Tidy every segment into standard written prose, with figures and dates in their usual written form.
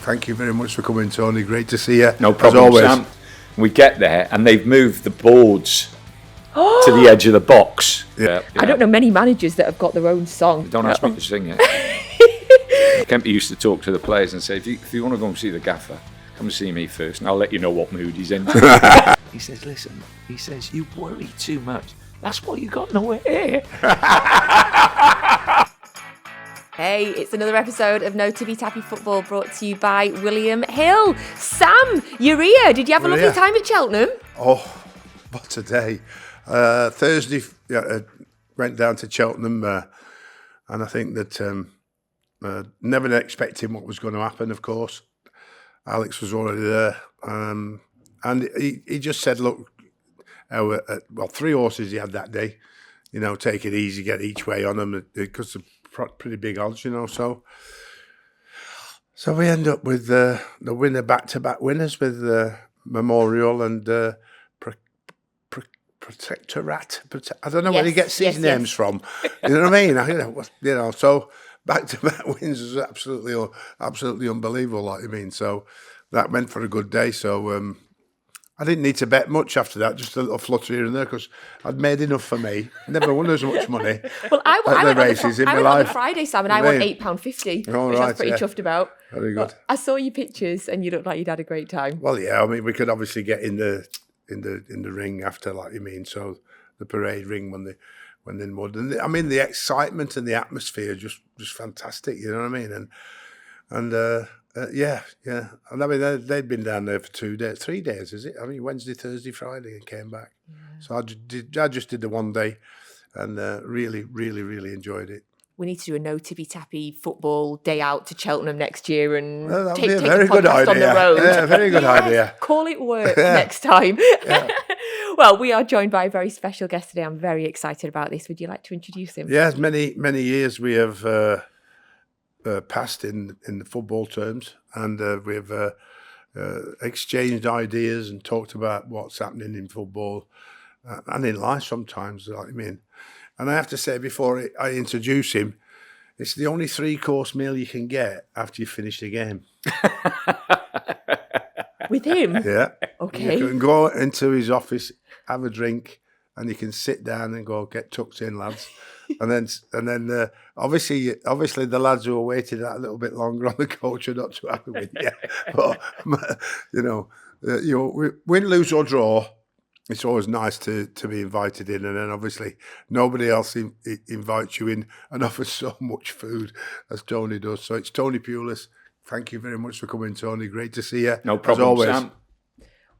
Thank you very much for coming, Tony. Great to see you. No problem, Sam. We get there and they've moved the boards to the edge of the box. Yeah. I don't know many managers that have got their own song. Don't ask me to sing it. Kempy used to talk to the players and say, if you want to go and see the gaffer, come and see me first and I'll let you know what mood he's in. He says, listen, you worry too much. That's what you got nowhere here. Hey, it's another episode of No Tippy Tappy Football brought to you by William Hill. Sam, you're here. Did you have a lovely time at Cheltenham? Oh, what a day. Thursday, went down to Cheltenham and I think that never expecting what was going to happen, of course. Alex was already there. And he just said, look, three horses he had that day. You know, take it easy, get each way on them because they're pretty big odds, you know. So we end up with the winner, back-to-back winners with Memorial and Protectorat. I don't know where he gets these names from. You know what I mean? So back-to-back wins is absolutely unbelievable. Like I mean, so that went for a good day. So. I didn't need to bet much after that, just a little flutter here and there because I'd made enough for me. Never won as much money. Well, I went races in my on life. the Friday, Sam, and I won £8.50, which I was pretty chuffed about. Very good. But I saw your pictures, and you looked like you'd had a great time. Well, yeah. I mean, we could obviously get in the ring after, like you mean. So the parade ring when they won, and I mean the excitement and the atmosphere just fantastic. You know what I mean? Yeah. And I mean, they'd been down there for 3 days, is it? I mean, Wednesday, Thursday, Friday, and came back. Yeah. So I just did the one day and really, really, really enjoyed it. We need to do a No Tippy Tappy football day out to Cheltenham next year and take a very podcast good idea. on the road. Yeah, very good idea. Call it work next time. Yeah. Well, we are joined by a very special guest today. I'm very excited about this. Would you like to introduce him? Yes, many years we have... passed in the football terms, and we've exchanged ideas and talked about what's happening in football and in life sometimes. Like I mean, and I have to say before I introduce him, it's the only 3-course meal you can get after you finish the game. With him? Yeah. Okay. You can go into his office, have a drink, and you can sit down and go, get tucked in, lads. And then obviously the lads who are waiting that a little bit longer on the coach are not too happy with you. But win, lose or draw, it's always nice to be invited in. And then obviously nobody else invites you in and offers so much food as Tony does. So it's Tony Pulis. Thank you very much for coming, Tony. Great to see you. No problem, as always. Sam.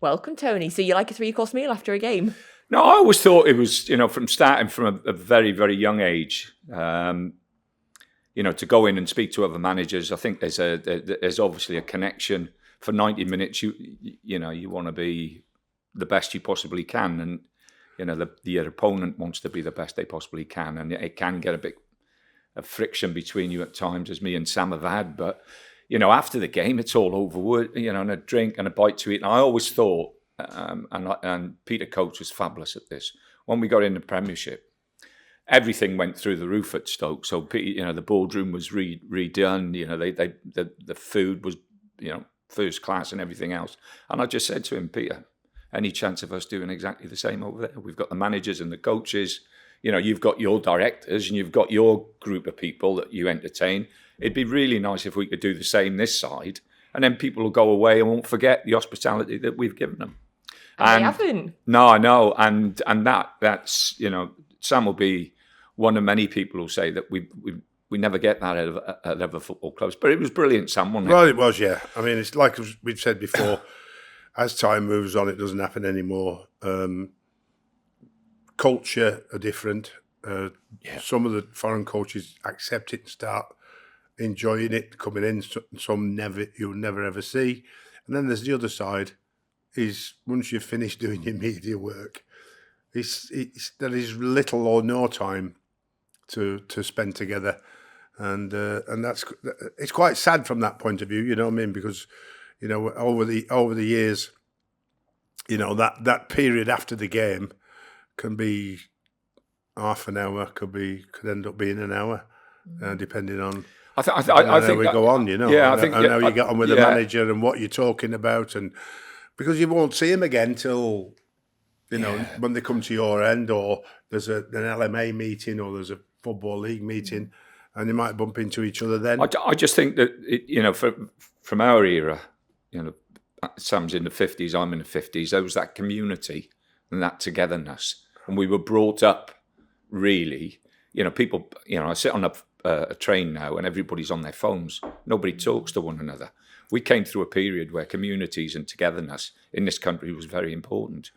Welcome, Tony. So you like a 3-course meal after a game? No, I always thought it was, from starting from a very, very young age, to go in and speak to other managers. I think there's obviously a connection. For 90 minutes, you want to be the best you possibly can, and your opponent wants to be the best they possibly can, and it can get a bit of friction between you at times, as me and Sam have had. But after the game, it's all over, and a drink and a bite to eat. And I always thought. And Peter Coates was fabulous at this. When we got in the Premiership, everything went through the roof at Stoke. So the boardroom was redone. The food was first class and everything else. And I just said to him, Peter, any chance of us doing exactly the same over there? We've got the managers and the coaches. You've got your directors and you've got your group of people that you entertain. It'd be really nice if we could do the same this side. And then people will go away and won't forget the hospitality that we've given them. And they haven't. No, I know. And that's, Sam will be one of many people who say that we never get that at other football clubs. But it was brilliant, Sam, wasn't it? Well, it was, yeah. I mean, it's like we've said before, as time moves on, it doesn't happen anymore. Culture are different. Some of the foreign coaches accept it and start enjoying it, coming in. Some you'll never ever see. And then there's the other side, is once you've finished doing your media work, there is little or no time to spend together, and it's quite sad from that point of view. You know what I mean? Because over the years, that period after the game can be half an hour, could end up being an hour, depending on. I think we go on, you know. Yeah, and how you get on with the manager and what you're talking about, and because you won't see him again till when they come to your end, or there's an LMA meeting, or there's a football league meeting, and they might bump into each other then. I just think that from our era, Sam's in the 50s, I'm in the 50s. There was that community and that togetherness, and we were brought up really. People. I sit on a train now, and everybody's on their phones. Nobody talks to one another. We came through a period where communities and togetherness in this country was very important.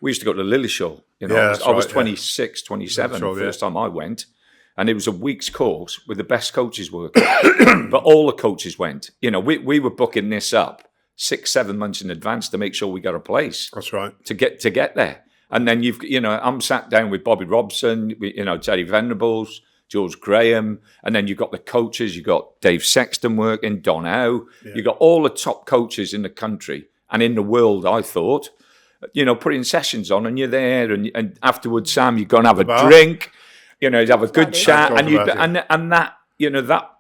We used to go to Lillishall. I was 26, 27 the first time I went, and it was a week's course with the best coaches working. But all the coaches went. We were booking this up 6-7 months in advance to make sure we got a place. That's right. To get there. And then I'm sat down with Bobby Robson, Terry Venables, George Graham, and then you've got the coaches. You've got Dave Sexton working, Don Howe. Yeah. You've got all the top coaches in the country and in the world, I thought, putting sessions on, and you're there, and afterwards, Sam, you go and have a drink, you'd have a good chat, and that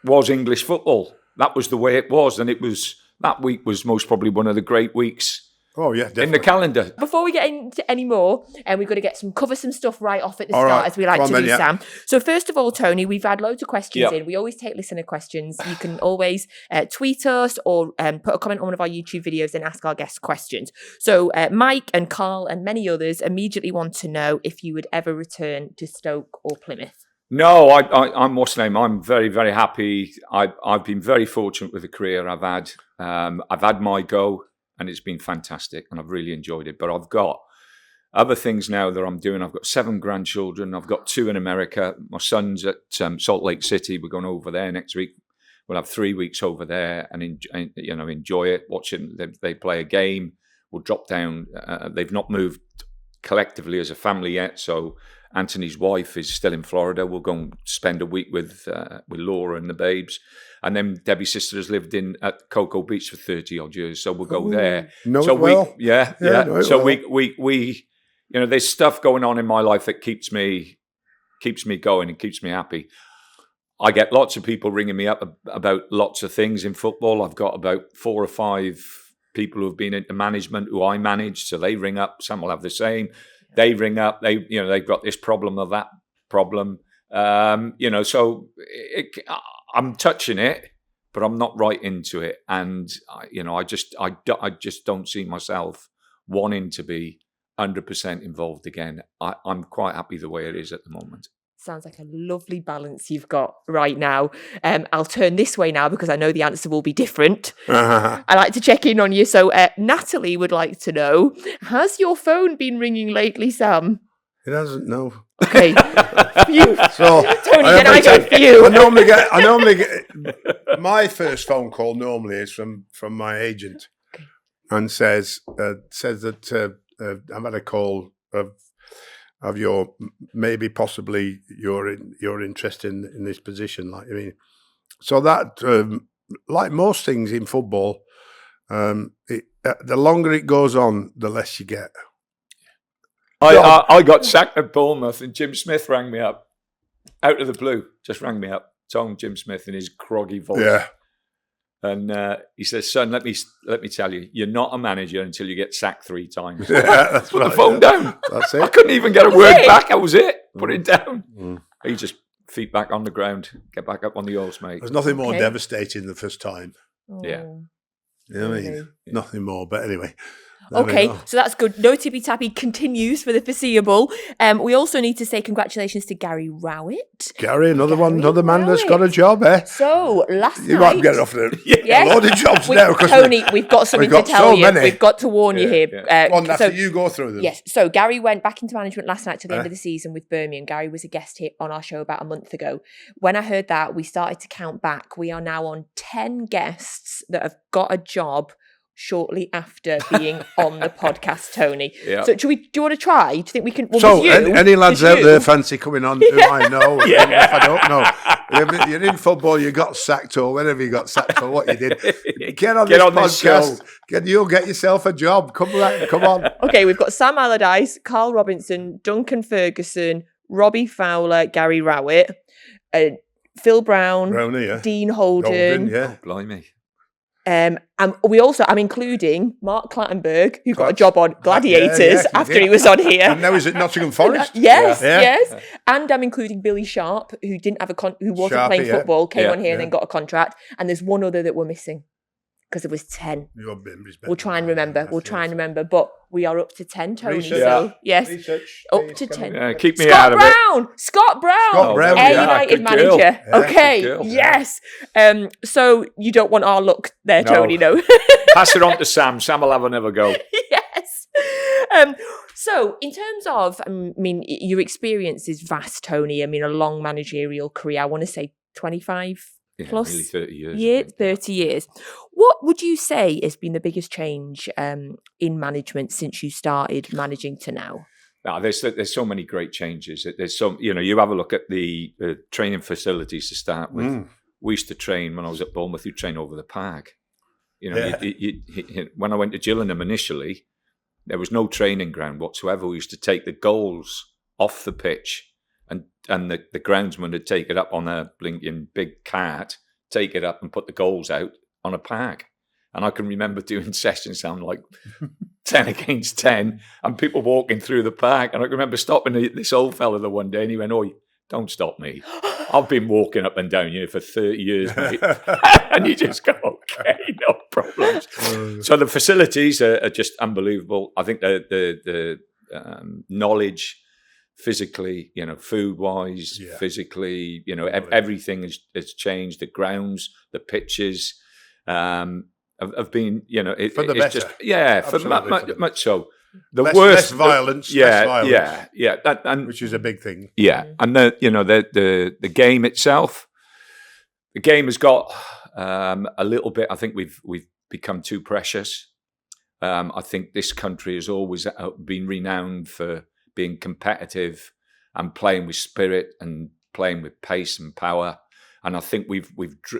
was English football. That was the way it was, and that week was most probably one of the great weeks. Oh yeah, definitely. In the calendar. Before we get into any more, we've got to cover some stuff right off at the start, as we like to do, Sam. So first of all, Tony, we've had loads of questions in. We always take listener questions. You can always tweet us or put a comment on one of our YouTube videos and ask our guests questions. So Mike and Carl and many others immediately want to know if you would ever return to Stoke or Plymouth. No, I'm very, very happy. I've been very fortunate with the career I've had. I've had my go. And it's been fantastic, and I've really enjoyed it. But I've got other things now that I'm doing. I've got 7 grandchildren. I've got 2 in America. My son's at Salt Lake City. We're going over there next week. We'll have 3 weeks over there and enjoy it. Watching they play a game. We'll drop down. They've not moved collectively as a family yet, so Anthony's wife is still in Florida. We'll go and spend a week with Laura and the babes. And then Debbie's sister has lived at Cocoa Beach for 30 odd years, so we'll go there. We there's stuff going on in my life that keeps me going and keeps me happy. I get lots of people ringing me up about lots of things in football. I've got about 4 or 5 people who have been into management who I manage, so they ring up. Some will have the same. They ring up. They've got this problem or that problem. I'm touching it, but I'm not right into it, and I just don't see myself wanting to be 100% involved again. I'm quite happy the way it is at the moment. Sounds like a lovely balance you've got right now. I'll turn this way now because I know the answer will be different. I like to check in on you. So Natalie would like to know, has your phone been ringing lately, Sam? It hasn't, no. Okay. So Tony, then I go for you. I normally get my first phone call normally is from my agent, and says that I've had a call of your possibly your interest in this position. So that like most things in football, the longer it goes on, the less you get. I got sacked at Bournemouth, and Jim Smith rang me up out of the blue. Just rang me up, told Jim Smith in his groggy voice. Yeah. And he says, "Son, let me tell you, you're not a manager until you get sacked 3 times." Yeah, that's Put the phone down. That's it. I couldn't even get a word back. That was it. Put it down. He just feet back on the ground, get back up on the horse, mate. There's nothing more devastating the first time. Yeah. You know what I mean? Yeah. Nothing more. But anyway. Okay, so that's good. No Tippy Tappy continues for the foreseeable. We also need to say congratulations to Gary Rowett. Gary, another man that's got a job, eh? So last night, you might get off there. A load of jobs now. Tony, we've got something to tell you. Many. We've got to warn you here. You go through them. Yes. So Gary went back into management last night to the end of the season with Birmingham. Gary was a guest here on our show about a month ago. When I heard that, we started to count back. We are now on 10 guests that have got a job shortly after being on the podcast, Tony. Yeah. So do you want to try? Do you think we can? Well, any lads out there fancy coming on who I know? If I don't know. You're in football, you got sacked or whenever you got sacked for what you did. Get on this podcast. You'll get yourself a job. Come on. Okay, we've got Sam Allardyce, Carl Robinson, Duncan Ferguson, Robbie Fowler, Gary Rowett. Phil Brown, Brownie, yeah. Dean Holden. Yeah. Oh, blimey. And I'm including Mark Clattenburg, who got a job on Gladiators after he was on here. And now he's at Nottingham Forest. Yes. And I'm including Billy Sharp, who didn't have who wasn't playing football, came on here and then got a contract. And there's one other that we're missing because there was 10. We'll try and remember. But we are up to 10, Tony. Research. So yes, Research. up to 10. Keep me out of it. Scott Brown, United manager. Okay, yes. So you don't want our luck there, Tony? No. Pass it on to Sam. Sam will have another go. Yes. So in terms of, your experience is vast, Tony. A long managerial career. I want to say 25 plus nearly 30 years. 30 years. What would you say has been the biggest change in management since you started managing to now? No, there's so many great changes. There's you have a look at the training facilities to start with. We used to train when I was at Bournemouth. You train over the park. When I went to Gillingham initially, there was no training ground whatsoever. We used to take the goals off the pitch, and the groundsman would take it up on a blinking big cart, take it up and put the goals out on a park. And I can remember doing sessions sound like 10 against 10 and people walking through the park. And I can remember stopping this old fella the one day and he went, "Oh, don't stop me. I've been walking up and down here for 30 years, mate." And you just go, "Okay, no problems." So the facilities are just unbelievable. I think the knowledge, physically, food-wise, physically, everything has changed. The grounds, the pitches have been, for the better. For much so. The less violence, and which is a big thing. Yeah, and the game itself, the game has got a little bit. I think we've become too precious. I think this country has always been renowned for being competitive and playing with spirit and playing with pace and power. And I think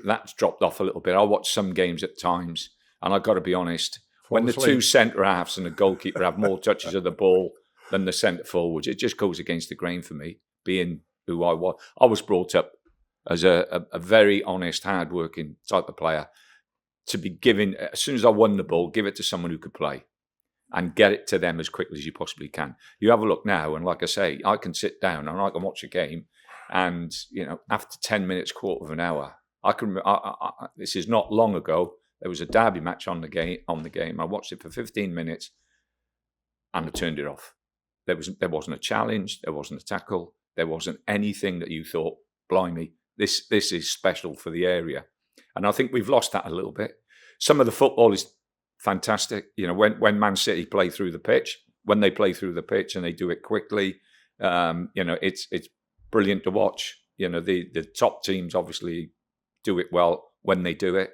that's dropped off a little bit. I watch some games at times, and I've got to be honest. When the two centre halves and the goalkeeper have more touches of the ball than the centre forwards, it just goes against the grain for me. Being who I was, I was brought up as a very honest, hard-working type of player. To be given, as soon as I won the ball, give it to someone who could play and get it to them as quickly as you possibly can. You have a look now, and like I say, I can sit down and I can watch a game, and after 10 minutes, quarter of an hour, this is not long ago. There was a derby match on the game. I watched it for 15 minutes, and I turned it off. There wasn't a challenge. There wasn't a tackle. There wasn't anything that you thought, "Blimey, this is special for the area." And I think we've lost that a little bit. Some of the football is fantastic. When Man City play through the pitch, when they play through the pitch and they do it quickly, it's brilliant to watch. The top teams obviously do it well when they do it,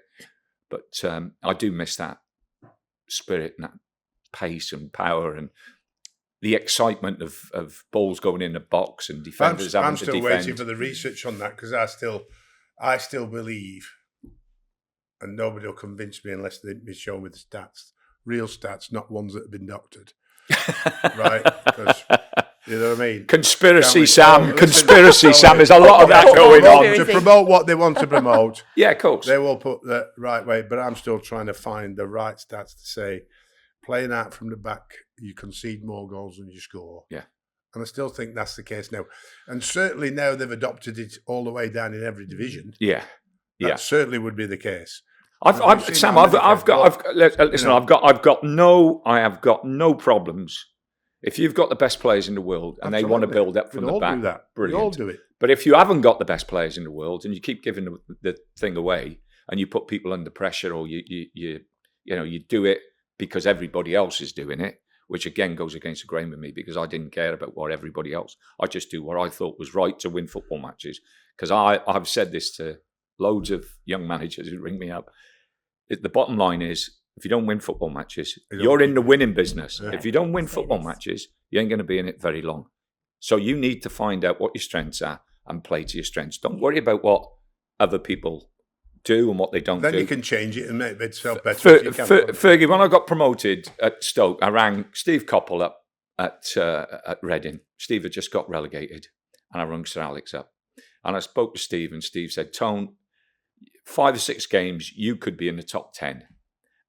but I do miss that spirit and that pace and power and the excitement of balls going in the box and defenders having to defend. I'm still waiting for the research on that because I still believe. And nobody will convince me unless they show me the stats. Real stats, not ones that have been doctored. Right? Because, you know what I mean? Conspiracy, Sam. There's a lot of that going on. To promote what they want to promote. Yeah, of course. They will put the right way. But I'm still trying to find the right stats to say, playing out from the back, you concede more goals than you score. Yeah. And I still think that's the case now. And certainly now they've adopted it all the way down in every division. Yeah. That certainly would be the case. I've got no problems. If you've got the best players in the world and they want to build up from the back, brilliant. We all do it. But if you haven't got the best players in the world and you keep giving the thing away and you put people under pressure, or you do it because everybody else is doing it, which again goes against the grain with me because I didn't care about what everybody else. I just do what I thought was right to win football matches. Because I've said this to loads of young managers who ring me up. The bottom line is, if you don't win football matches, you're in the winning business. Yeah. If you don't win football matches, you ain't going to be in it very long. So you need to find out what your strengths are and play to your strengths. Don't worry about what other people do and what they don't do. Then you can change it and make itself better. Fergie, when I got promoted at Stoke, I rang Steve Coppell up at Reading. Steve had just got relegated, and I rang Sir Alex up. And I spoke to Steve, and Steve said, Tone, 5 or 6 games, you could be in the top 10.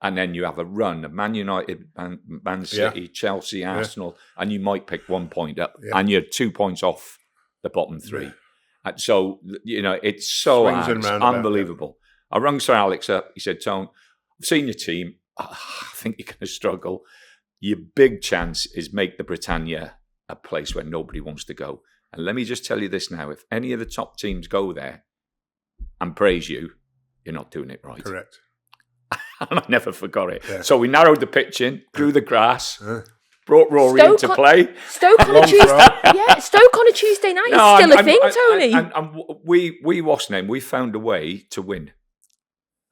And then you have a run of Man United, Man City, Chelsea, Arsenal, and you might pick 1 point up. And you're 2 points off the bottom 3. Yeah. And so, it's so unbelievable. I rung Sir Alex up. He said, Tone, I've seen your team. I think you're going to struggle. Your big chance is make the Britannia a place where nobody wants to go. And let me just tell you this now. If any of the top teams go there and praise you, you're not doing it right. Correct. And I never forgot it. Yeah. So we narrowed the pitch in, grew the grass, brought Rory into play. Stoke on a Tuesday. Stoke on a Tuesday night is still a thing, Tony. And we wasn't in. We found a way to win.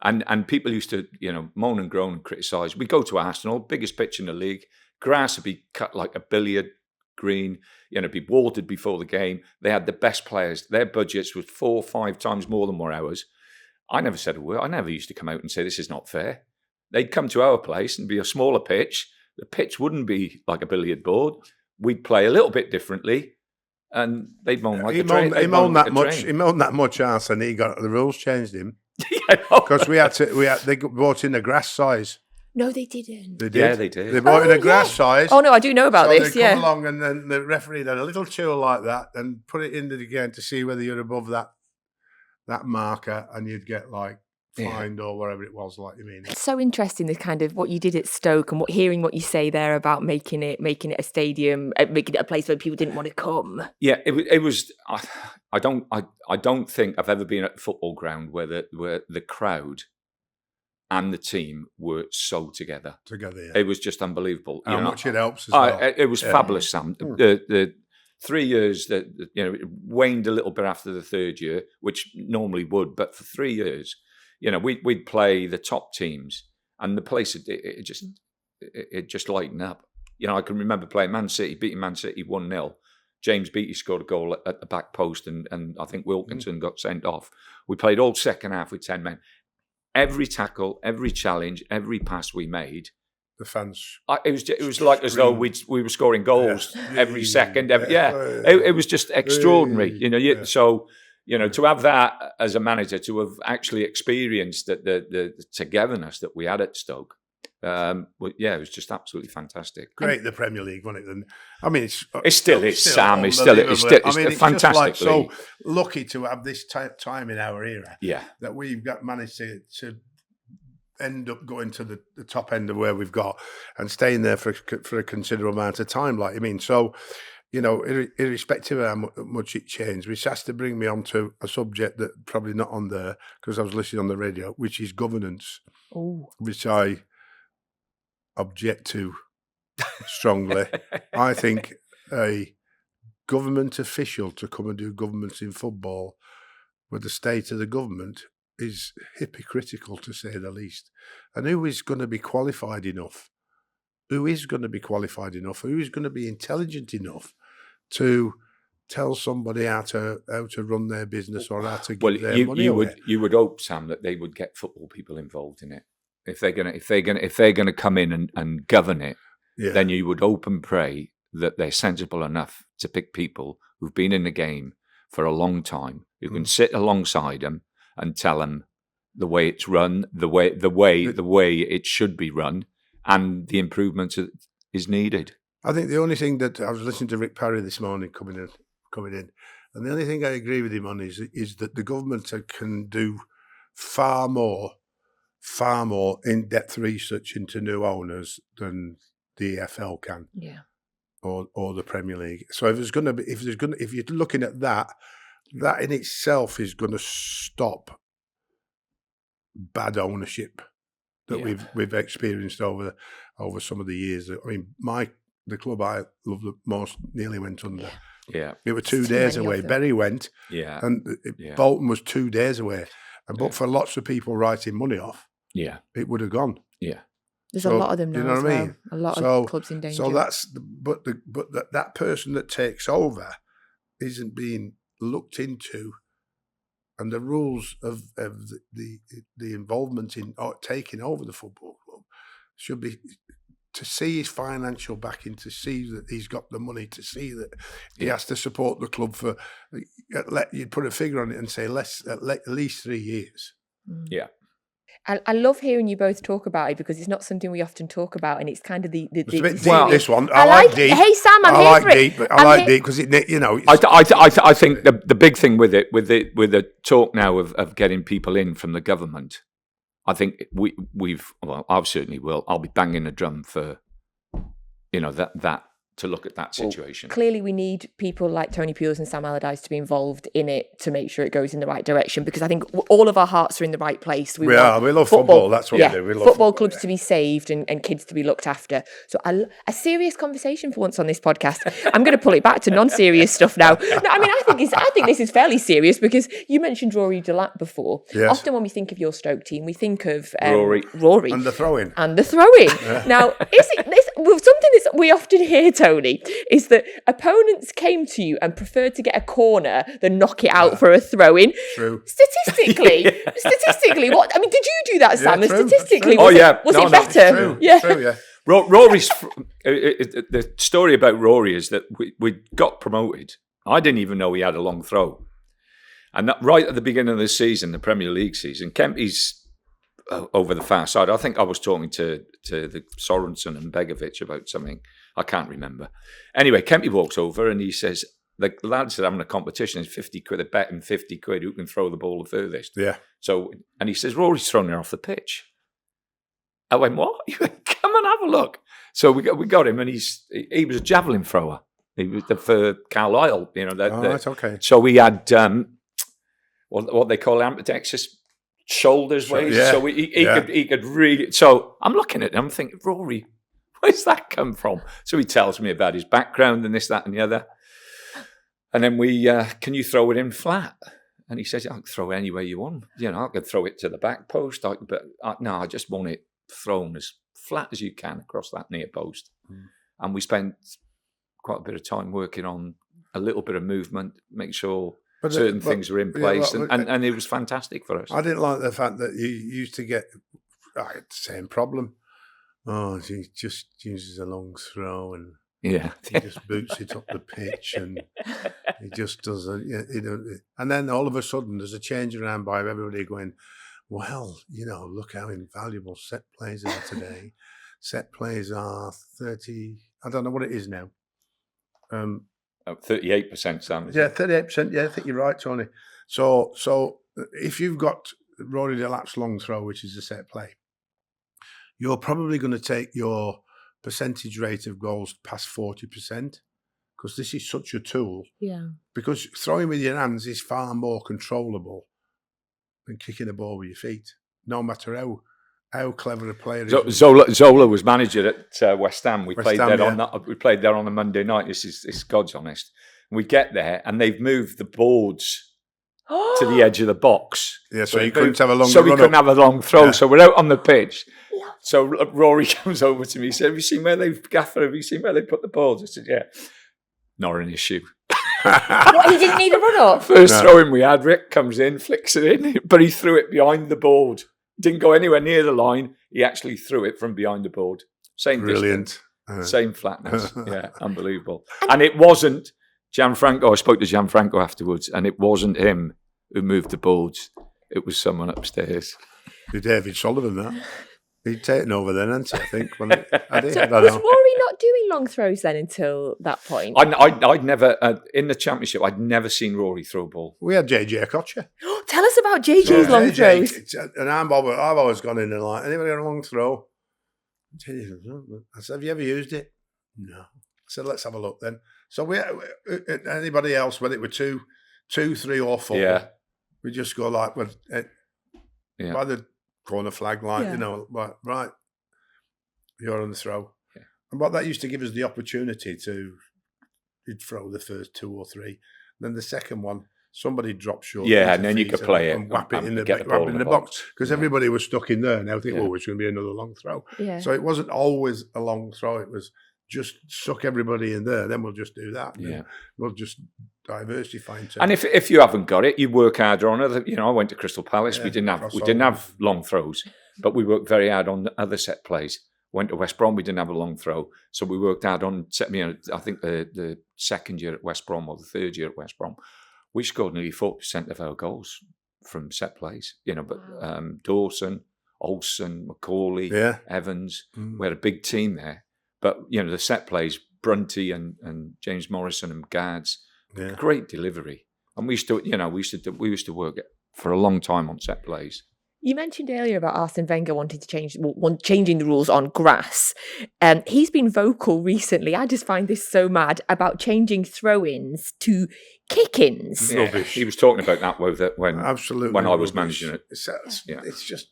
And people used to, moan and groan and criticise. We go to Arsenal, biggest pitch in the league. Grass would be cut like a billiard green, be watered before the game. They had the best players. Their budgets was 4 or 5 times more than ours. I never said a word. I never used to come out and say, this is not fair. They'd come to our place and be a smaller pitch. The pitch wouldn't be like a billiard board. We'd play a little bit differently, and they'd moan like a train. He moaned that much, Arsene. He got the rules changed him because they brought in a grass size. No, they didn't. They did. Yeah, they did. They brought in a grass size. Oh no, I do know about this. They come along, and then the referee had a little tool like that and put it into the game to see whether you're above that marker, and you'd get fined or whatever it was. It's so interesting, this kind of what you did at Stoke and hearing what you say there about making it a stadium, making it a place where people didn't want to come. Yeah, it was. I don't think I've ever been at a football ground where the crowd and the team were so together. Yeah. It was just unbelievable. How much it helps as well. It was fabulous, Sam. The 3 years that it waned a little bit after the 3rd year, which normally would, but for 3 years, we'd play the top teams, and the place it just lightened up. I can remember playing Man City, beating Man City 1-0. James Beattie scored a goal at the back post, and I think Wilkinson got sent off. We played all second half with 10 men. Every tackle, every challenge, every pass we made, the fans. It was like as though we were scoring goals every second. It was just extraordinary. So to have that as a manager, to have actually experienced the togetherness that we had at Stoke. It was just absolutely fantastic. Great, the Premier League, wasn't it? I mean, it still is, Sam. It's a fantastic league. So lucky to have this time in our era. Yeah, that we've managed to end up going to the top end of where we've got and staying there for a considerable amount of time. So, irrespective of how much it changed, which has to bring me on to a subject that probably not on there because I was listening on the radio, which is governance, which I object to strongly. I think a government official to come and do governance in football with the state of the government is hypocritical, to say the least. And who is going to be qualified enough? Who is going to be intelligent enough to tell somebody how to run their business or how to give their money away? You would hope, Sam, that they would get football people involved in it. If they're gonna come in and govern it, then you would hope and pray that they're sensible enough to pick people who've been in the game for a long time, who can sit alongside them and tell them the way it's run, the way it should be run, and the improvements is needed. I think the only thing that I was listening to Rick Parry this morning coming in, and the only thing I agree with him on is that the government can do far more in-depth research into new owners than the EFL can, or the Premier League. So if you're looking at that in itself is going to stop bad ownership that we've experienced over some of the years. I mean, the club I love the most nearly went under. Yeah, it was 2 days away. Bury went, and Bolton was 2 days away. But for lots of people writing money off, it would have gone. Yeah, there's a lot of them now. You know what I mean? A lot of clubs in danger. So that person that takes over isn't being looked into, and the rules of the involvement in taking over the football club should be to see his financial backing, to see that he's got the money, to see that he has to support the club for, you'd put a figure on it and say at least 3 years. Yeah. I love hearing you both talk about it because it's not something we often talk about, and it's kind of the it's a bit deep, this one. I like deep. Hey Sam, I'm here for it. I like deep because it, you know. I think the big thing with it, with the talk now of getting people in from the government, I think I certainly will. I'll be banging the drum for, that to look at that situation. Well, clearly, we need people like Tony Pulis and Sam Allardyce to be involved in it to make sure it goes in the right direction, because I think all of our hearts are in the right place. We love football. That's what we do. We love football clubs to be saved and kids to be looked after. So a serious conversation for once on this podcast. I'm going to pull it back to non-serious stuff now. No, I mean, I think this is fairly serious because you mentioned Rory Delap before. Yes. Often when we think of your Stoke team, we think of Rory and the throw-in. Now, is it this? Well, something that we often hear, Tony, is that opponents came to you and preferred to get a corner than knock it out for a throw-in. True. Statistically, what? I mean, did you do that, Sam? Yeah, true, Statistically, true. was it better? True, yeah. True, yeah. Rory's the story about Rory is that we got promoted. I didn't even know he had a long throw, and that right at the beginning of the season, the Premier League season, Kempy's over the far side. I think I was talking to the Sorensen and Begovic about something. I can't remember. Anyway, Kempy walks over and he says, the lads are having a competition. It's 50 quid a bet and 50 quid who can throw the ball the furthest. Yeah. So, and he says, Rory's thrown it off the pitch. I went, what? He went, come and have a look. So we got him, and he was a javelin thrower. He was for Carlisle, That's okay. So we had what they call ambidextrous shoulders waist. Yeah. So he could really. So I'm looking at him, I'm thinking, Rory, where's that come from? So he tells me about his background and this, that, and the other. And then can you throw it in flat? And he says, I can throw it anywhere you want. I could throw it to the back post. I just want it thrown as flat as you can across that near post. And we spent quite a bit of time working on a little bit of movement, make sure certain things were in place, and it was fantastic for us. I didn't like the fact that you used to get the same problem. Oh, he just uses a long throw and he just boots it up the pitch and he just does and then all of a sudden there's a change around by everybody going, well, look how invaluable set plays are today. Set plays are 30. I don't know what it is now. 38%, Sam. Yeah, 38%. Yeah, I think you're right, Tony. So if you've got Rory Delap's long throw, which is a set play, you're probably going to take your percentage rate of goals past 40%, because this is such a tool. Yeah. Because throwing with your hands is far more controllable than kicking a ball with your feet, no matter how clever a player is. Zola was manager at West Ham. We played there on a Monday night. This is God's honest. We get there and they've moved the boards to the edge of the box. Yeah, so you couldn't have a long. So we couldn't have a long throw. Yeah. So we're out on the pitch. So Rory comes over to me. He said, have you seen where they put the balls? I said, yeah. Not an issue. What, he didn't need a run-up? First throw-in we had, Rick comes in, flicks it in, but he threw it behind the board. Didn't go anywhere near the line. He actually threw it from behind the board. Same distance, same flatness. Yeah, unbelievable. And it wasn't Gianfranco. I spoke to Gianfranco afterwards, and it wasn't him who moved the boards. It was someone upstairs. David Sullivan, that. He'd taken over then, hadn't he, I think. Was Rory not doing long throws then until that point? I'd never, in the Championship, I'd never seen Rory throw a ball. We had JJ Okocha. Tell us about JJ's long throws. And I've always gone in and like, anybody got a long throw? I said, have you ever used it? No. I said, let's have a look then. So anybody else, whether it were two, 3 or 4, we just go like, by the corner flag line, right, you're on the throw. Yeah. And what that used to give us the opportunity you'd throw the first 2 or 3. Then the second one, somebody dropped short. Yeah, and then you could play it and whap it in the box. Because everybody was stuck in there. Now think, it's going to be another long throw. Yeah. So it wasn't always a long throw. It was just suck everybody in there. Then we'll just do that. Yeah. We'll just diversify. And if you haven't got it, you work harder on other. I went to Crystal Palace. We didn't have long throws, but we worked very hard on the other set plays. Went to West Brom, we didn't have a long throw. So we worked out on, I think the second year at West Brom or the third year at West Brom, we scored nearly 40% of our goals from set plays. But Dawson, Olsen, Macaulay, Evans, we had a big team there. But, the set plays, Brunty and James Morrison and Gads, great delivery. And we used to work for a long time on set plays. You mentioned earlier about Arsene Wenger wanting to changing the rules on grass. He's been vocal recently. I just find this so mad about changing throw-ins to kick-ins. Yeah, he was talking about that when I was managing it. It's just,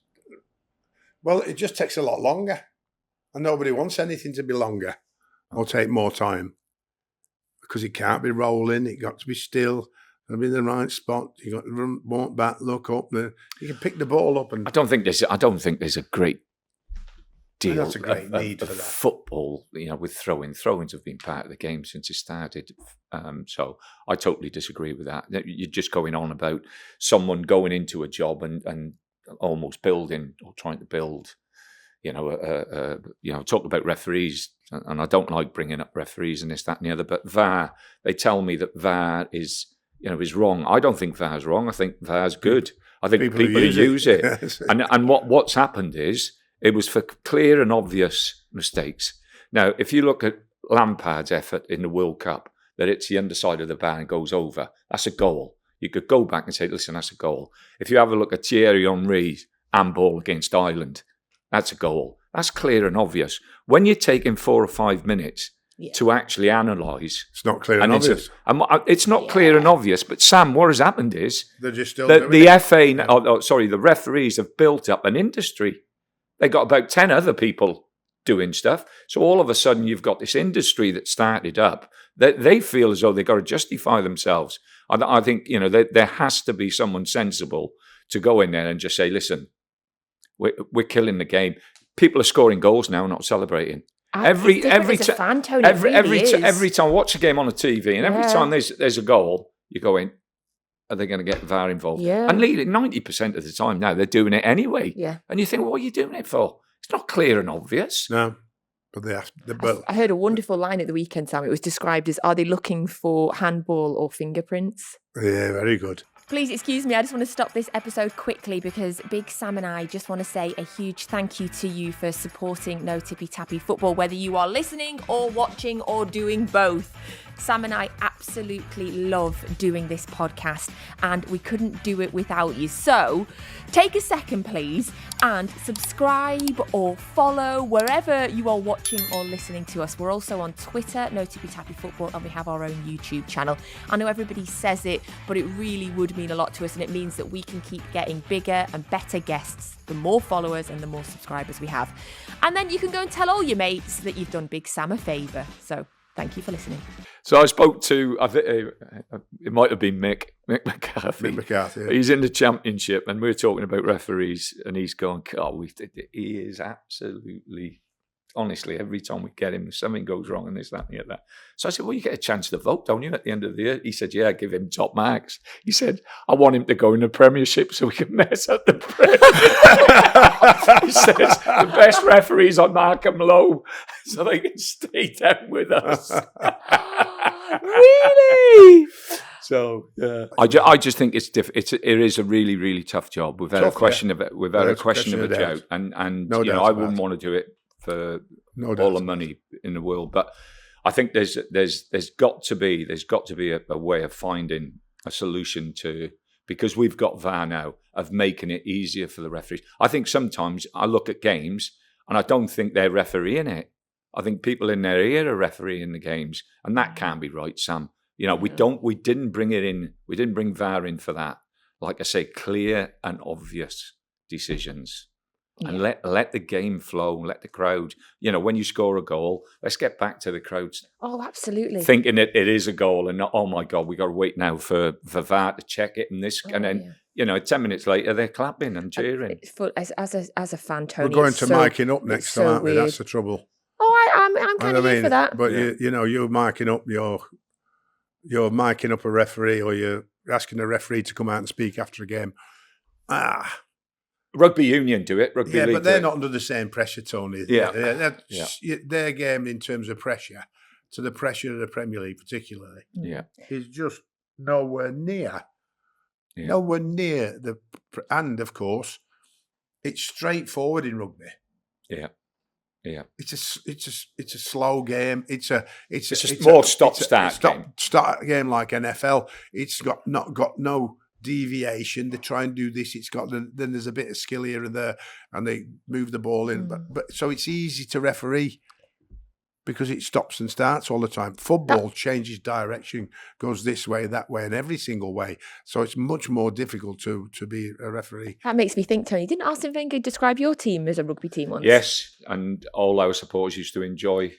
it just takes a lot longer, and nobody wants anything to be longer or take more time because it can't be rolling. It got to be still. Be in the right spot. You got to run, walk back, look up. You can pick the ball up, and I don't think there's a great deal. That's a great need of for that. Football, with throwing. Throw-ins have been part of the game since it started. So I totally disagree with that. You're just going on about someone going into a job and almost building or trying to build. Talk about referees, and I don't like bringing up referees and this, that, and the other. But VAR, they tell me that VAR is wrong. I don't think VAR's wrong. I think VAR's good. I think people who use it. Yes. And what's happened is it was for clear and obvious mistakes. Now, if you look at Lampard's effort in the World Cup, that it's the underside of the bar and goes over, that's a goal. You could go back and say, listen, that's a goal. If you have a look at Thierry Henry's handball against Ireland, that's a goal. That's clear and obvious. When you're taking 4 or 5 minutes to actually analyse. It's not clear and obvious. It's not clear and obvious, but Sam, what has happened is they're just still the referees have built up an industry. They got about 10 other people doing stuff. So all of a sudden you've got this industry that started up that they feel as though they've got to justify themselves. I think, there has to be someone sensible to go in there and just say, listen, we're killing the game. People are scoring goals now, not celebrating. Every time I watch a game on the TV, and every time there's a goal, you're going, are they going to get VAR involved? Yeah. And 90% of the time now they're doing it anyway. Yeah. And you think, well, what are you doing it for? It's not clear and obvious. No, but they have. I heard a wonderful line at the weekend, Sam. It was described as, are they looking for handball or fingerprints? Yeah, very good. Please excuse me, I just want to stop this episode quickly because Big Sam and I just want to say a huge thank you to you for supporting No Tippy Tappy Football, whether you are listening or watching or doing both. Sam and I absolutely love doing this podcast and we couldn't do it without you. So take a second, please, and subscribe or follow wherever you are watching or listening to us. We're also on Twitter, No Tippy Tappy Football, and we have our own YouTube channel. I know everybody says it, but it really would mean a lot to us, and it means that we can keep getting bigger and better guests the more followers and the more subscribers we have. And then you can go and tell all your mates that you've done Big Sam a favour. So thank you for listening. So I spoke to, it might have been Mick McCarthy. Mick McCarthy. Yeah. He's in the Championship and we're talking about referees and he's going, he is absolutely, honestly, every time we get him, something goes wrong and this, that, and the other. So I said, well, you get a chance to vote, don't you, at the end of the year? He said, yeah, give him top marks. He said, I want him to go in the Premiership so we can mess up the Premier. He says, the best referees I mark them low so they can stay down with us. Really? So I just think it is a really, really tough job. We've had a question of it. We've had a question of a doubt, and I wouldn't want to do it for all the money in the world. But I think there's got to be a way of finding a solution to, because we've got VAR now, of making it easier for the referees. I think sometimes I look at games and I don't think they're refereeing it. I think people in their ear are refereeing the games, and that can't be right, Sam. We didn't bring it in. We didn't bring VAR in for that. Like I say, clear and obvious decisions. And let the game flow, let the crowd, when you score a goal, let's get back to the crowds. Oh, absolutely. Thinking it is a goal and not, oh my God, we got to wait now for VAR to check it and this. And then, 10 minutes later, they're clapping and cheering. As a fan, Tony, we're going to miking up next time, aren't we? That's the trouble. Oh, I'm kind of here for that. But, you're miking up you're miking up a referee, or you're asking a referee to come out and speak after a game. Rugby union do it. Rugby league but they're not under the same pressure, Tony. Yeah. Their game in terms of pressure, to the pressure of the Premier League particularly, is just nowhere near. Yeah. Nowhere near and of course, it's straightforward in rugby. Yeah. Yeah, it's a slow game. It's a more stop-start game. Start game like NFL. It's not got no deviation. They try and do this. It's got then there's a bit of skill here and there, and they move the ball in. But so it's easy to referee because it stops and starts all the time. Football changes direction, goes this way, that way, and every single way. So it's much more difficult to be a referee. That makes me think, Tony, didn't Arsene Wenger describe your team as a rugby team once? Yes, and all our supporters used to enjoy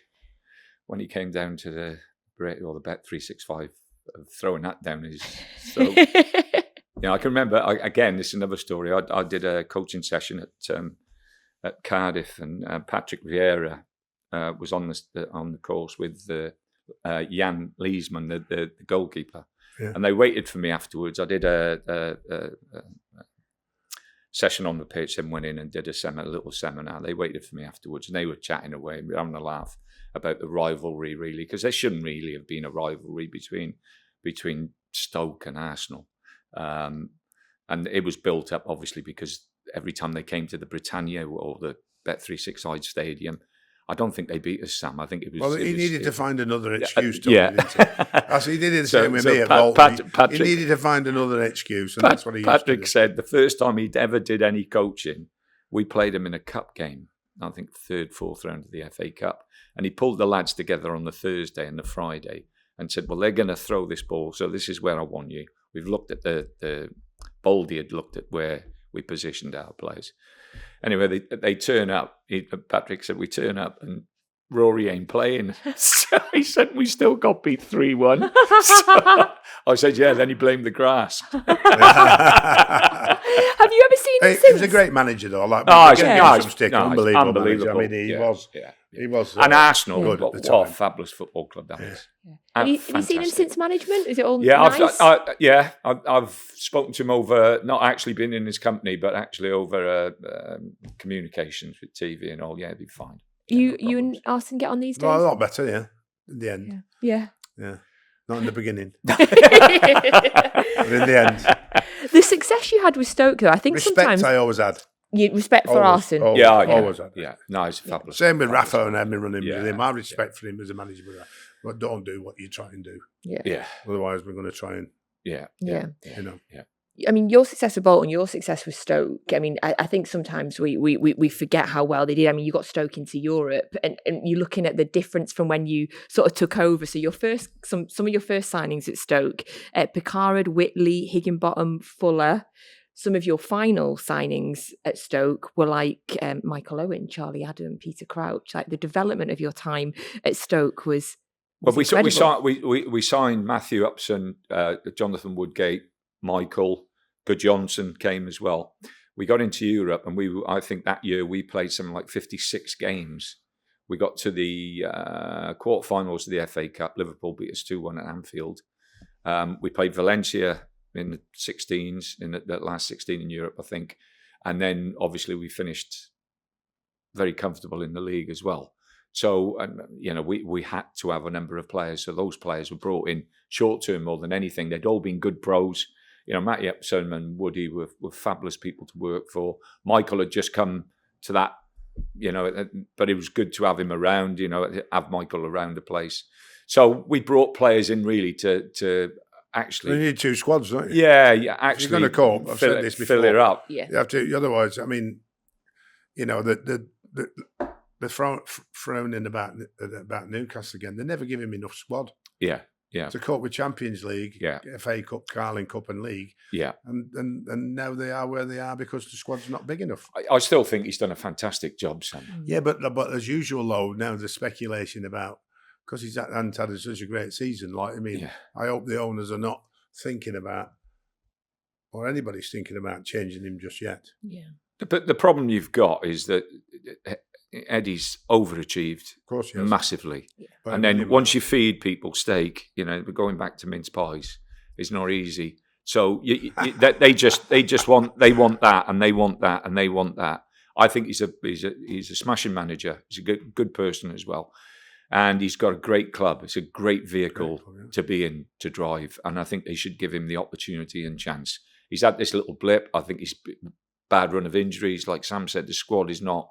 when he came down to the Bet 365, throwing that down his throat. I can remember, again, this is another story. I did a coaching session at Cardiff, and Patrick Vieira was on the course with Jan Leesman, the goalkeeper, and they waited for me afterwards. I did a session on the pitch, then went in and did a little seminar. They waited for me afterwards, and they were chatting away, and we were having a laugh about the rivalry, really, because there shouldn't really have been a rivalry between Stoke and Arsenal, and it was built up obviously because every time they came to the Britannia or the Bet365 stadium, I don't think they beat us, Sam. I think it was... Well, he needed to find another excuse to it, didn't he? As he did the same with me at Bolton. He needed to find another excuse, and that's what he used Patrick to do. said the first time he ever did any coaching, we played him in a cup game, I think 3rd, 4th round of the FA Cup, and he pulled the lads together on the Thursday and the Friday and said, well, they're going to throw this ball, so this is where I want you. We've looked at the Baldy had looked at where we positioned our players. Anyway, they turn up. Patrick said, we turn up and Rory ain't playing. So he said, we still got beat 3-1. So I said, yeah, then he blamed the grass. Have you ever seen him since? He was a great manager, though. Unbelievable manager. I mean, he was. And Arsenal, what a fabulous football club that is. Have you seen him since management? Is it all nice? I've spoken to him over, not actually been in his company, but actually over communications with TV and all. Yeah, it'd be fine. You and Arsene get on these days? Well, a lot better, yeah. In the end. Yeah. Not in the beginning. But in the end. The success you had with Stoke, though, I think sometimes... I always had. Respect for Arsene. Always had. Yeah, no, he's fabulous. Same with Rafa and Emmy running with him. I respect for him as a manager. But don't do what you try and do. Yeah. Otherwise, we're going to try and... Yeah. I mean, your success with Bolton, your success with Stoke. I mean, I think sometimes we forget how well they did. I mean, you got Stoke into Europe, and you're looking at the difference from when you sort of took over. So some of your first signings at Stoke, Pickard, Whitley, Higginbottom, Fuller. Some of your final signings at Stoke were like Michael Owen, Charlie Adam, Peter Crouch. Like the development of your time at Stoke was. Well, we signed Matthew Upson, Jonathan Woodgate, Michael, Good Johnson came as well. We got into Europe, and I think that year we played something like 56 games. We got to the quarterfinals of the FA Cup. Liverpool beat us 2-1 at Anfield. We played Valencia in the 16s, in the last 16 in Europe, I think. And then obviously we finished very comfortable in the league as well. So, we had to have a number of players. So those players were brought in short term more than anything. They'd all been good pros. Matty Upson and Woody were fabulous people to work for. Michael had just come to that, but it was good to have him around, have Michael around the place. So we brought players in really to actually... You need 2 squads, don't you? Yeah, actually... If you're going to cope, I've said this before. Fill it up. Yeah. You have to, otherwise, I mean, the frowning about Newcastle again. They never give him enough squad. Yeah. To cope with Champions League, FA Cup, Carling Cup, and League. Yeah. And now they are where they are because the squad's not big enough. I still think he's done a fantastic job, Sam. Yeah, but as usual, though, now there's speculation about because he's hadn't had such a great season. I hope the owners are not thinking about, or anybody's thinking about changing him just yet. Yeah. But the problem you've got is that Eddie's overachieved massively. Yeah. And then once you feed people steak, going back to mince pies, it's not easy So they just want that, and they want that, and they want that. I think he's a smashing manager. He's a good person as well, and he's got a great club. It's a great vehicle to be in, to drive, and I think they should give him the opportunity and chance. He's had this little blip. I think he's bad run of injuries. Like Sam said, the squad is not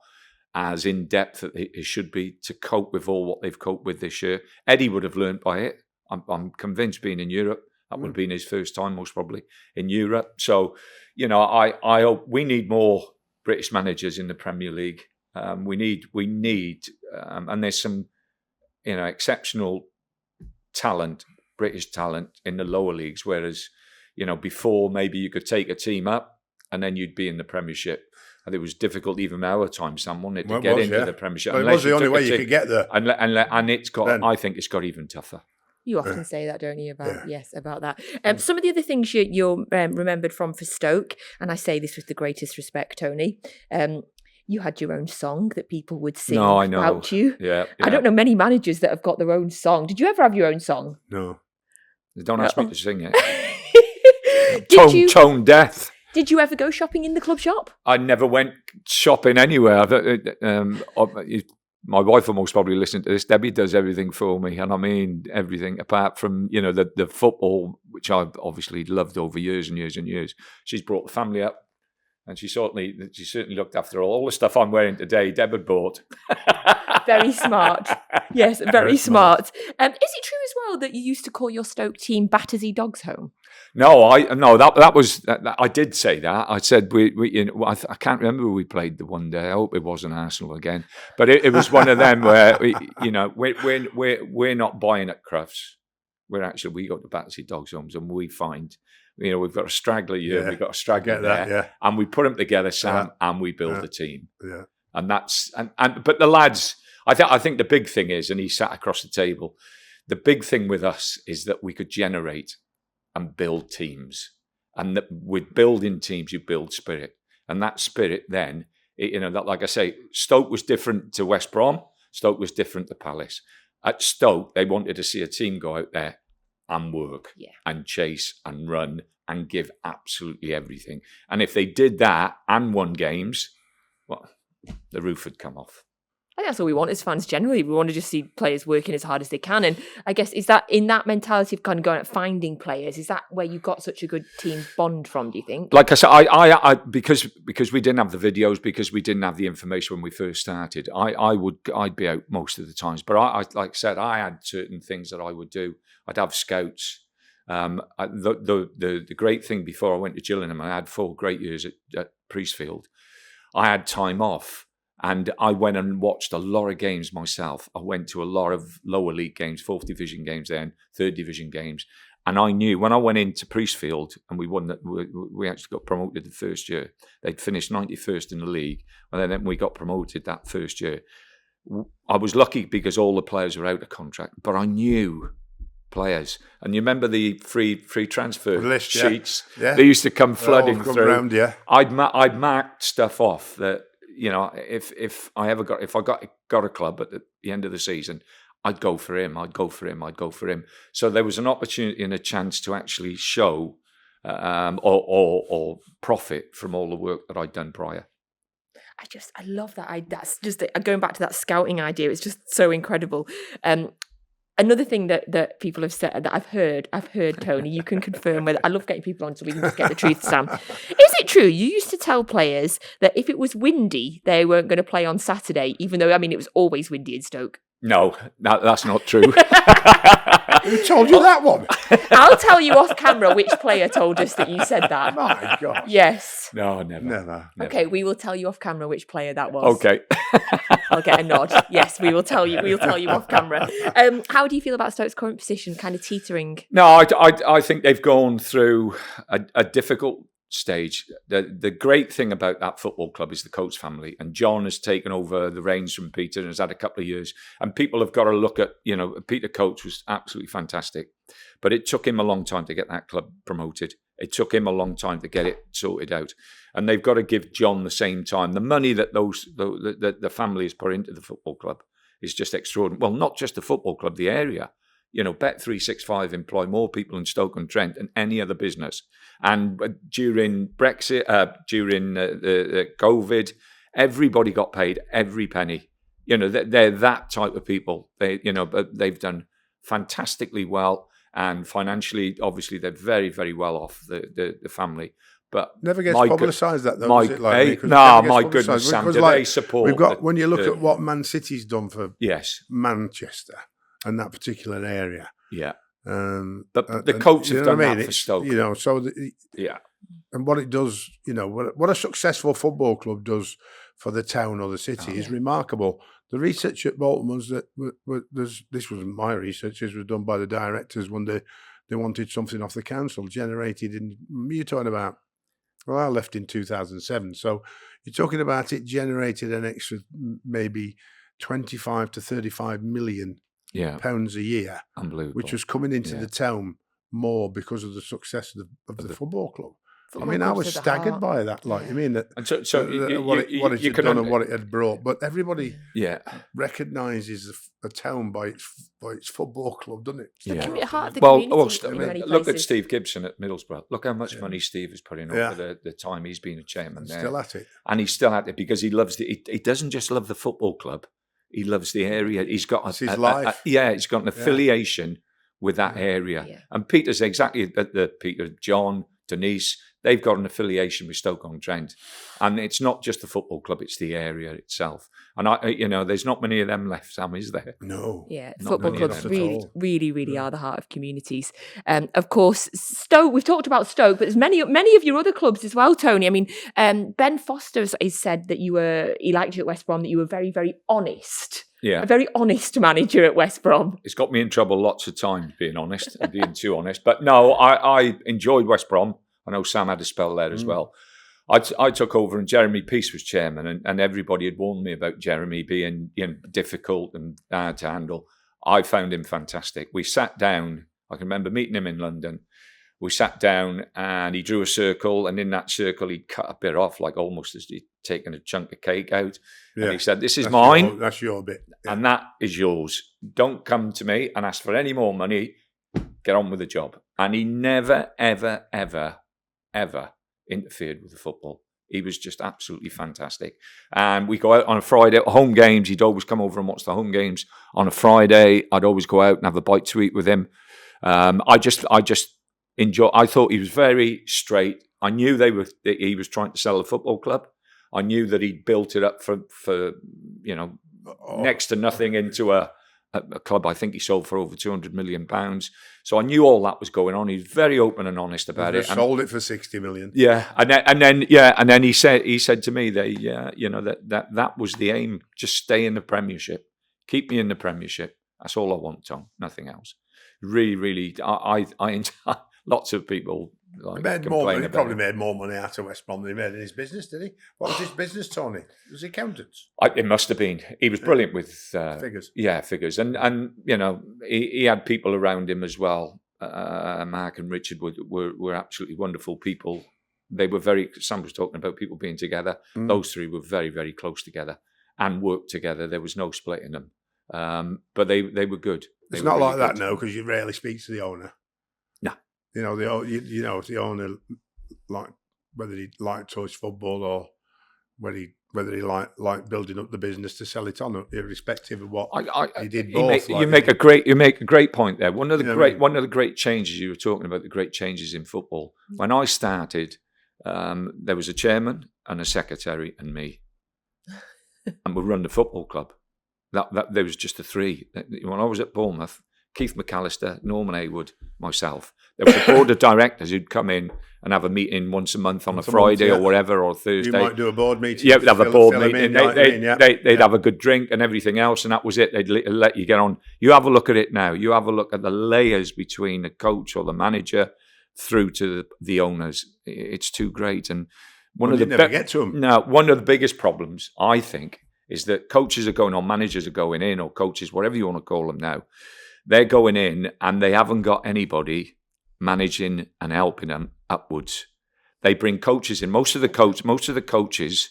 as in depth as it should be to cope with all what they've coped with this year. Eddie would have learned by it. I'm convinced, being in Europe, that would have been his first time, most probably, in Europe. So, I hope we need more British managers in the Premier League. We need, and there's some, exceptional talent, British talent in the lower leagues. Whereas, before maybe you could take a team up and then you'd be in the Premiership. And it was difficult even our time, Sam, wasn't it, to get into the Premiership? Well, it was the only way you could get there. And it's got, I think it's got even tougher. You often say that, don't you, about that. Some of the other things you're remembered from for Stoke, and I say this with the greatest respect, Tony, you had your own song that people would sing about you. Yeah. I don't know many managers that have got their own song. Did you ever have your own song? No. Don't ask me to sing it. Tone deaf. Did you ever go shopping in the club shop? I never went shopping anywhere. My wife will most probably listen to this. Debbie does everything for me, and I mean everything apart from the football, which I've obviously loved over years and years and years. She's brought the family up, and she certainly looked after all the stuff I'm wearing today. Deb had bought. Very smart. Yes, very smart. Is it true as well that you used to call your Stoke team Battersea Dogs Home? No, that was. I did say that. I said I can't remember who we played the one day. I hope it wasn't Arsenal again. But it was one of them where we're not buying at Crufts. We go to Battersea Dogs Homes, and we find we've got a straggler here, we've got a straggler there, and we put them together, Sam, and we build a team. Yeah, and that's but the lads. I think the big thing is, and he sat across the table. The big thing with us is that we could generate and build teams, and that with building teams, you build spirit, and that spirit then, like I say, Stoke was different to West Brom. Stoke was different to Palace. At Stoke, they wanted to see a team go out there and work, and chase and run and give absolutely everything. And if they did that and won games, well, the roof had come off. I think that's all we want as fans generally. We want to just see players working as hard as they can. And I guess, is that in that mentality of kind of going out finding players, is that where you got such a good team bond from, do you think? Like I said, I because we didn't have the videos, because we didn't have the information when we first started, I'd be out most of the times. But I like I said, I had certain things that I would do. I'd have scouts. The great thing before I went to Gillingham, I had 4 great years at Priestfield. I had time off. And I went and watched a lot of games myself. I went to a lot of lower league games, 4th division games then, 3rd division games. And I knew when I went into Priestfield and we won that, we actually got promoted the first year. They'd finished 91st in the league. And then we got promoted that first year. I was lucky because all the players were out of contract, but I knew players. And you remember the free transfer list, sheets? Yeah. They used to come flooding through. Around, I'd marked stuff off that, if I got a club at the end of the season, I'd go for him. So there was an opportunity and a chance to actually show or profit from all the work that I'd done prior. I love that. That's just going back to that scouting idea. It's just so incredible. Another thing that people have said that I've heard, Tony, you can confirm whether I love getting people on so we can just get the truth, Sam. Is it true you used to tell players that if it was windy, they weren't going to play on Saturday, even though, it was always windy in Stoke? No, that's not true. Who told you that one? I'll tell you off camera which player told us that you said that. My God. Yes. No, never. Okay, we will tell you off camera which player that was. Okay. I'll get a nod. Yes, we will tell you. We'll tell you off camera. How do you feel about Stoke's current position, kind of teetering? No, I think they've gone through a difficult stage. The great thing about that football club is the Coates family, and John has taken over the reins from Peter and has had a couple of years, and people have got to look at, Peter Coates was absolutely fantastic, but it took him a long time to get that club promoted. It took him a long time to get it sorted out, and they've got to give John the same time. The money that the family has put into the football club is just extraordinary. Well, not just the football club, the area. Bet365 employ more people in Stoke-on-Trent than any other business. And during Brexit, during the COVID, everybody got paid every penny. They're that type of people. But they've done fantastically well, and financially, obviously, they're very, very well off, the family. But never gets publicised that though, does it? My goodness, Sam, do they support? We've got when you look at what Man City's done for yes Manchester and that particular area. Yeah. But the coach have done that for Stoke. And what it does, what a successful football club does for the town or the city is remarkable. The research at Bolton was that this wasn't my research. This was done by the directors when they wanted something off the council generated in. You're talking about. Well, I left in 2007, so you're talking about it generated an extra maybe 25 to 35 million pounds a year, unbelievable, which was coming into the town more because of the success of the football club. I was staggered by that. What it had done and what it had brought. But everybody recognises a town by its football club, doesn't it? Look at Steve Gibson at Middlesbrough. Look how much money Steve is putting up for the time he's been a chairman there. Still at it. And he's still at it because he loves it. He doesn't just love the football club. He loves the area. He's got his life. He's got an affiliation with that area. Yeah. And Peter's exactly Peter, John, Denise, they've got an affiliation with Stoke-on-Trent, and it's not just the football club; it's the area itself. And there's not many of them left, Sam, is there? No. Yeah, football clubs really are the heart of communities. Of course, Stoke. We've talked about Stoke, but there's many of your other clubs as well, Tony. I mean, Ben Foster has said that he liked you at West Brom, that you were very, very honest. Yeah. A very honest manager at West Brom. It's got me in trouble lots of times, being honest, and being too honest. But no, I enjoyed West Brom. I know Sam had a spell there as well. I took over and Jeremy Peace was chairman, and everybody had warned me about Jeremy being difficult and hard to handle. I found him fantastic. We sat down. I can remember meeting him in London. We sat down and he drew a circle, and in that circle he cut a bit off, like almost as he'd taken a chunk of cake out. Yeah. And he said, "This is mine. That's your bit. Yeah. And that is yours. Don't come to me and ask for any more money. Get on with the job." And he never, ever, ever, ever interfered with the football. He was just absolutely fantastic. And we go out on a Friday, home games. He'd always come over and watch the home games on a Friday. I'd always go out and have a bite to eat with him. I just enjoy. I thought he was very straight. I knew he was trying to sell the football club. I knew that he'd built it up for next to nothing into a club I think he sold for over £200 million. So I knew all that was going on. He was very open and honest about it. Sold it for 60 million. Yeah, and then he said to me that was the aim. Just stay in the Premiership, keep me in the Premiership. That's all I want, Tom. Nothing else. Really, really, I lots of people he probably made more money out of West Brom than he made in his business, did he? What was his business, Tony? It was accountants. It must have been. He was brilliant with figures. Yeah, figures. And he had people around him as well. Mark and Richard were absolutely wonderful people. They were Sam was talking about people being together. Those three were very, very close together and worked together. There was no splitting them. But they were good. It's not like that now, because you rarely speak to the owner. No. If the owner, like, whether he liked touch football or whether he liked building up the business to sell it on, irrespective of what he did. You make a great point there. One of the great changes you were talking about, the great changes in football. When I started, there was a chairman and a secretary and me, and we run the football club. That there was just the three. When I was at Bournemouth, Keith McAllister, Norman Haywood, myself. There was a board of directors who'd come in and have a meeting once a month on a Friday or whatever, or Thursday. You might do a board meeting. Yeah, they'd have a board meeting. They'd have a good drink and everything else, and that was it. They'd let you get on. You have a look at it now. You have a look at the layers between the coach or the manager through to the owners. It's too great. And never get to them. No, one of the biggest problems, I think, is that coaches are going on, managers are going in, or coaches, whatever you want to call them now. They're going in and they haven't got anybody managing and helping them upwards. They bring coaches in. Most of the coaches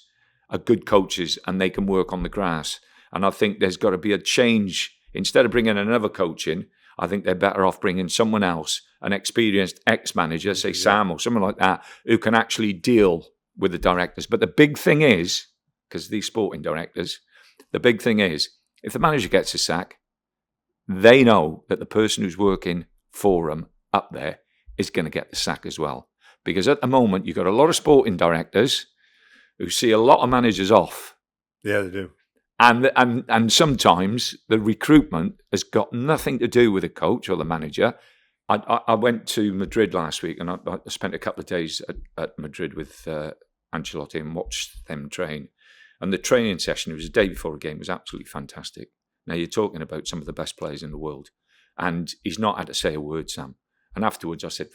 are good coaches and they can work on the grass. And I think there's got to be a change. Instead of bringing another coach in, I think they're better off bringing someone else, an experienced ex-manager, say Sam or someone like that, who can actually deal with the directors. But the big thing is, because these sporting directors, the big thing is, if the manager gets a sack, they know that the person who's working for them up there is going to get the sack as well. Because at the moment, you've got a lot of sporting directors who see a lot of managers off. Yeah, they do. And sometimes the recruitment has got nothing to do with the coach or the manager. I went to Madrid last week, and I spent a couple of days at Madrid with Ancelotti and watched them train. And the training session, it was the day before a game, was absolutely fantastic. Now, you're talking about some of the best players in the world. And he's not had to say a word, Sam. And afterwards I said,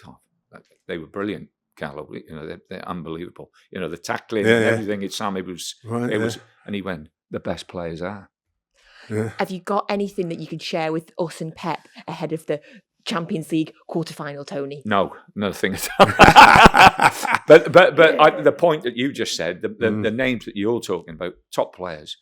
they were brilliant, Carlo. They're unbelievable. The tackling and everything. It's Sam. It was, and he went, the best players are. Yeah. Have you got anything that you can share with us and Pep ahead of the Champions League quarter-final, Tony? No, nothing at all. but the point that you just said, the names that you're talking about, top players,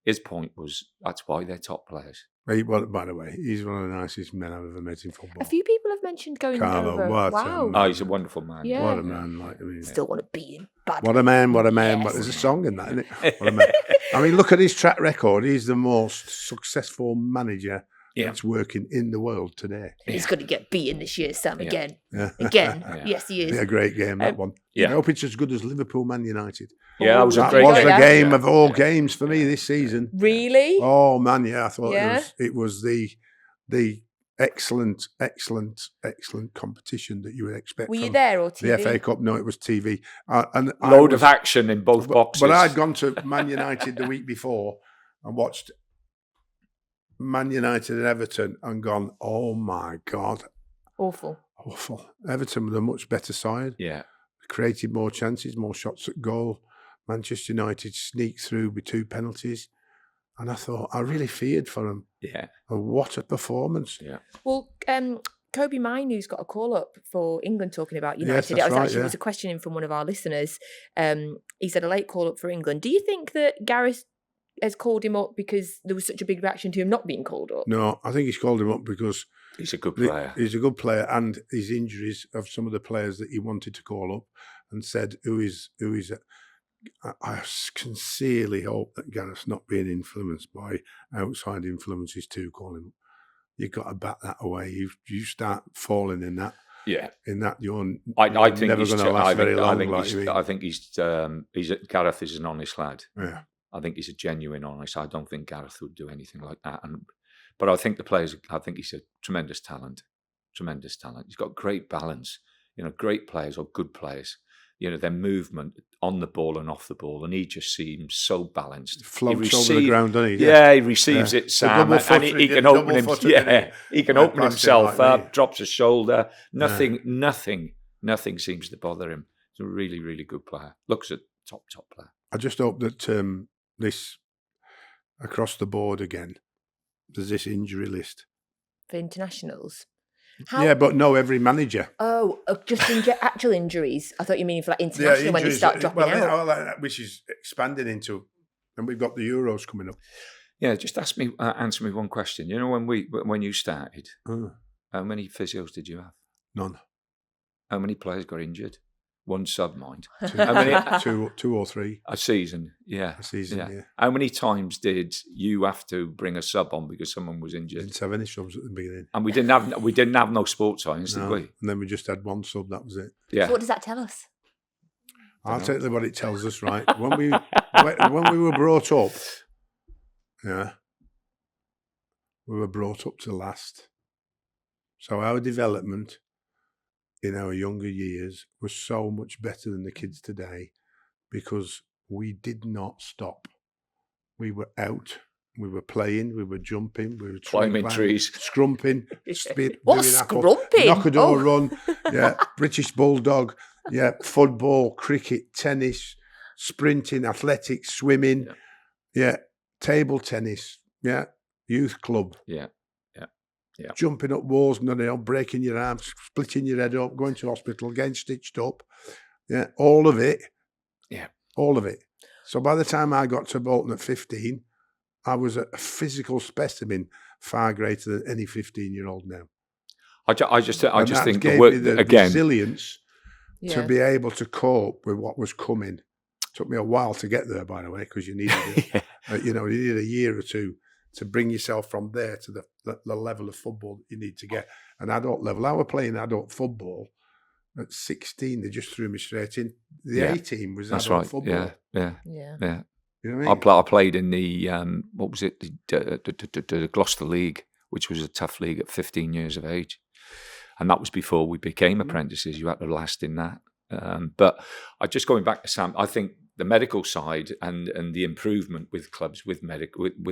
his point was that's why they're top players. Well, by the way, he's one of the nicest men I've ever met in football. A few people have mentioned going Carlo, over. Wow. He's a wonderful man. Yeah. What a man. Still want to be in bad. What a man. Yes. There's a song in that, isn't it? What a man. I mean, look at his track record. He's the most successful manager that's working in the world today. He's going to get beaten this year, Sam, again. Yeah. Again. Yeah. Yes, he is. Be a great game, that one. Yeah. I hope it's as good as Liverpool Man United. Yeah, that was That a great was game. the game of all games for me this season. Really? Oh man, I thought Yeah. it was the excellent competition that you would expect. Were you from there or TV? the FA Cup? No, it was TV. Load of action in both boxes. But I'd gone to Man United the week before and watched Man United and Everton and gone, oh my God. Awful. Everton were a much better side. Yeah. Created more chances, more shots at goal. Manchester United sneaked through with 2 penalties. And I thought, I really feared for them. Yeah. And what a performance. Yeah. Well, Robbie Mainoo's got a call up for England talking about Yes, United. that's It was a question in from one of our listeners. He said a late call up for England. Do you think that Gareth has called him up because there was such a big reaction to him not being called up? No, I think he's called him up because he's a good player. He's a good player, and his injuries of some of the players that he wanted to call up and said, who is I sincerely hope that Gareth's not being influenced by outside influences to call him up. You've got to bat that away. You start falling in that. Yeah, in that you're I think never going to last very long. I think Gareth is an honest lad. Yeah, I think he's a genuine honest. I don't think Gareth would do anything like that. But I think the players. I think he's a tremendous talent. Tremendous talent. He's got great balance. Great players or good players. Their movement on the ball and off the ball, and he just seems so balanced. Floats over the ground, doesn't he? Yeah, he receives it, Sam, and he can open himself. Yeah, he can open himself up, drops a shoulder. Nothing seems to bother him. He's a really, really good player. Looks a top player. I just hope that this across the board again. There's this injury list for internationals. Yeah, but no, every manager. Oh, just actual injuries. I thought you mean for international when they start dropping out. Which is expanding into, and we've got the Euros coming up. Yeah, just answer me one question. When you started, how many physios did you have? None. How many players got injured? One sub, mind. Two or three. A season, yeah. A season, yeah. How many times did you have to bring a sub on because someone was injured? We didn't have any subs at the beginning. And we didn't have no sports science, did we? And then we just had one sub, that was it. Yeah. So what does that tell us? I'll tell you what it tells us, right? When we were brought up, we were brought up to last. So our development in our younger years was so much better than the kids today because we did not stop. We were out, we were playing, we were jumping, we were climbing trees, scrumping, spit, what scrumping? Knock-a-door run, British bulldog, football, cricket, tennis, sprinting, athletics, swimming, table tennis, youth club, Yeah. Jumping up walls, breaking your arms, splitting your head up, going to hospital, getting stitched up. Yeah, all of it. Yeah. All of it. So by the time I got to Bolton at 15, I was a physical specimen far greater than any 15-year-old now. I just think gave the work me the again. Resilience to be able to cope with what was coming. Took me a while to get there, by the way, because you needed, you needed a year or two to bring yourself from there to the level of football that you need to get. An adult level. I was playing adult football at 16. They just threw me straight in. The A team was adult football. Yeah. You know what I mean? I played in the what was it? The Gloucester League, which was a tough league at 15 years of age, and that was before we became apprentices. You had to last in that. But just going back to Sam, I think the medical side and the improvement with clubs with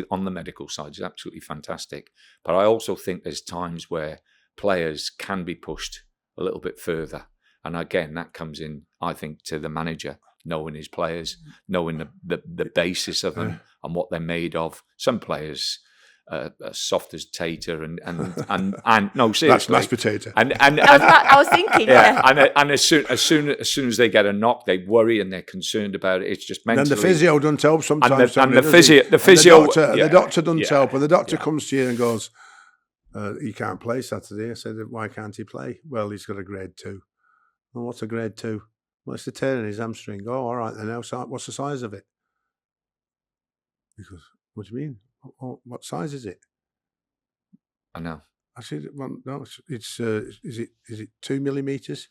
on the medical side is absolutely fantastic. But I also think there's times where players can be pushed a little bit further, and again that comes in, I think, to the manager knowing his players, knowing the basis of them and what they're made of. Some players are soft as tater and no, seriously, that's mashed potato. And I was thinking, and as soon as they get a knock, they worry and they're concerned about it. It's just mentally. And the physio doesn't help sometimes. And the physio, the doctor doesn't help. When the doctor comes to you and goes, "He can't play Saturday," I said, "Why can't he play?" "Well, he's got a grade 2. Well, what's a grade 2? Well, it's the tear in his hamstring. Oh, all right then. What's the size of it? He goes, "What do you mean? What size is it?" I know. I said, "Well, no, it's is it 2 millimeters?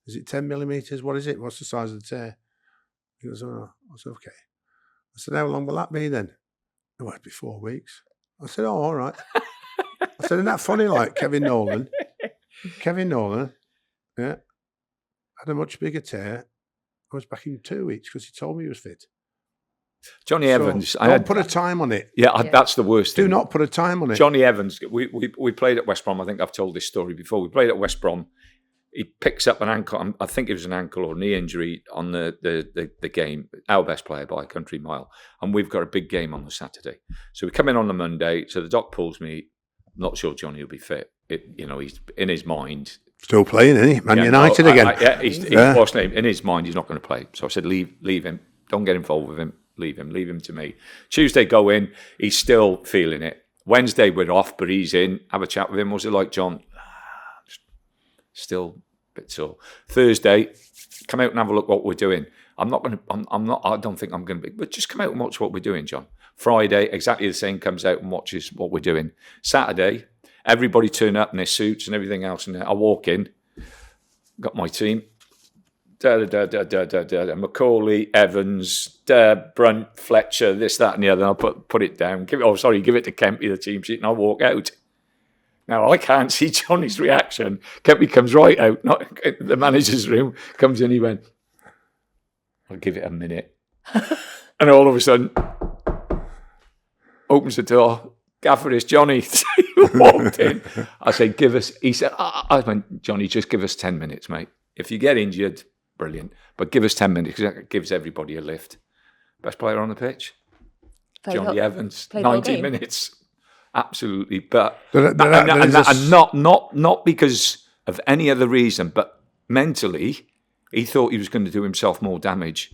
Is it 10 millimeters? What is it? What's the size of the tear?" He goes, "Oh," I said, "Okay." I said, "How long will that be then?" It might be 4 weeks. I said, "Oh, all right." I said, "Isn't that funny? Like Kevin Nolan, yeah, had a much bigger tear. I was back in 2 weeks because he told me he was fit." Johnny Evans. Don't put a time on it. Yeah, that's the worst thing. Do not put a time on it. Johnny Evans, we played at West Brom. I think I've told this story before. We played at West Brom. He picks up an ankle. I think it was an ankle or knee injury on the game. Our best player by a country mile. And we've got a big game on the Saturday. So we come in on the Monday. So the doc pulls me. I'm not sure Johnny will be fit. He's in his mind. Still playing, isn't he? Man United again. He's in his mind, he's not going to play. So I said, leave him. Don't get involved with him. Leave him to me. Tuesday, go in. He's still feeling it. Wednesday, we're off, but he's in. Have a chat with him. What's it like, John? Still a bit sore. Thursday, come out and have a look what we're doing. I don't think I'm going to be, but just come out and watch what we're doing, John. Friday, exactly the same, comes out and watches what we're doing. Saturday, everybody turn up in their suits and everything else. And I walk in, got my team. Macaulay, Evans, Brunt, Fletcher, this, that, and the other. And I'll put it down. Give it to Kempy, the team sheet, and I'll walk out. Now I can't see Johnny's reaction. Kempy comes right out, not the manager's room. Comes in, he went, "I'll give it a minute," and all of a sudden, opens the door. "Gaffer, it's Johnny." He walked in. I said, "Give us." He said, "I went, Johnny, just give us 10 minutes, mate. If you get injured, brilliant. But give us 10 minutes because that gives everybody a lift." Best player on the pitch, Johnny Evans. 90 minutes, absolutely. But not because of any other reason, but mentally, he thought he was going to do himself more damage.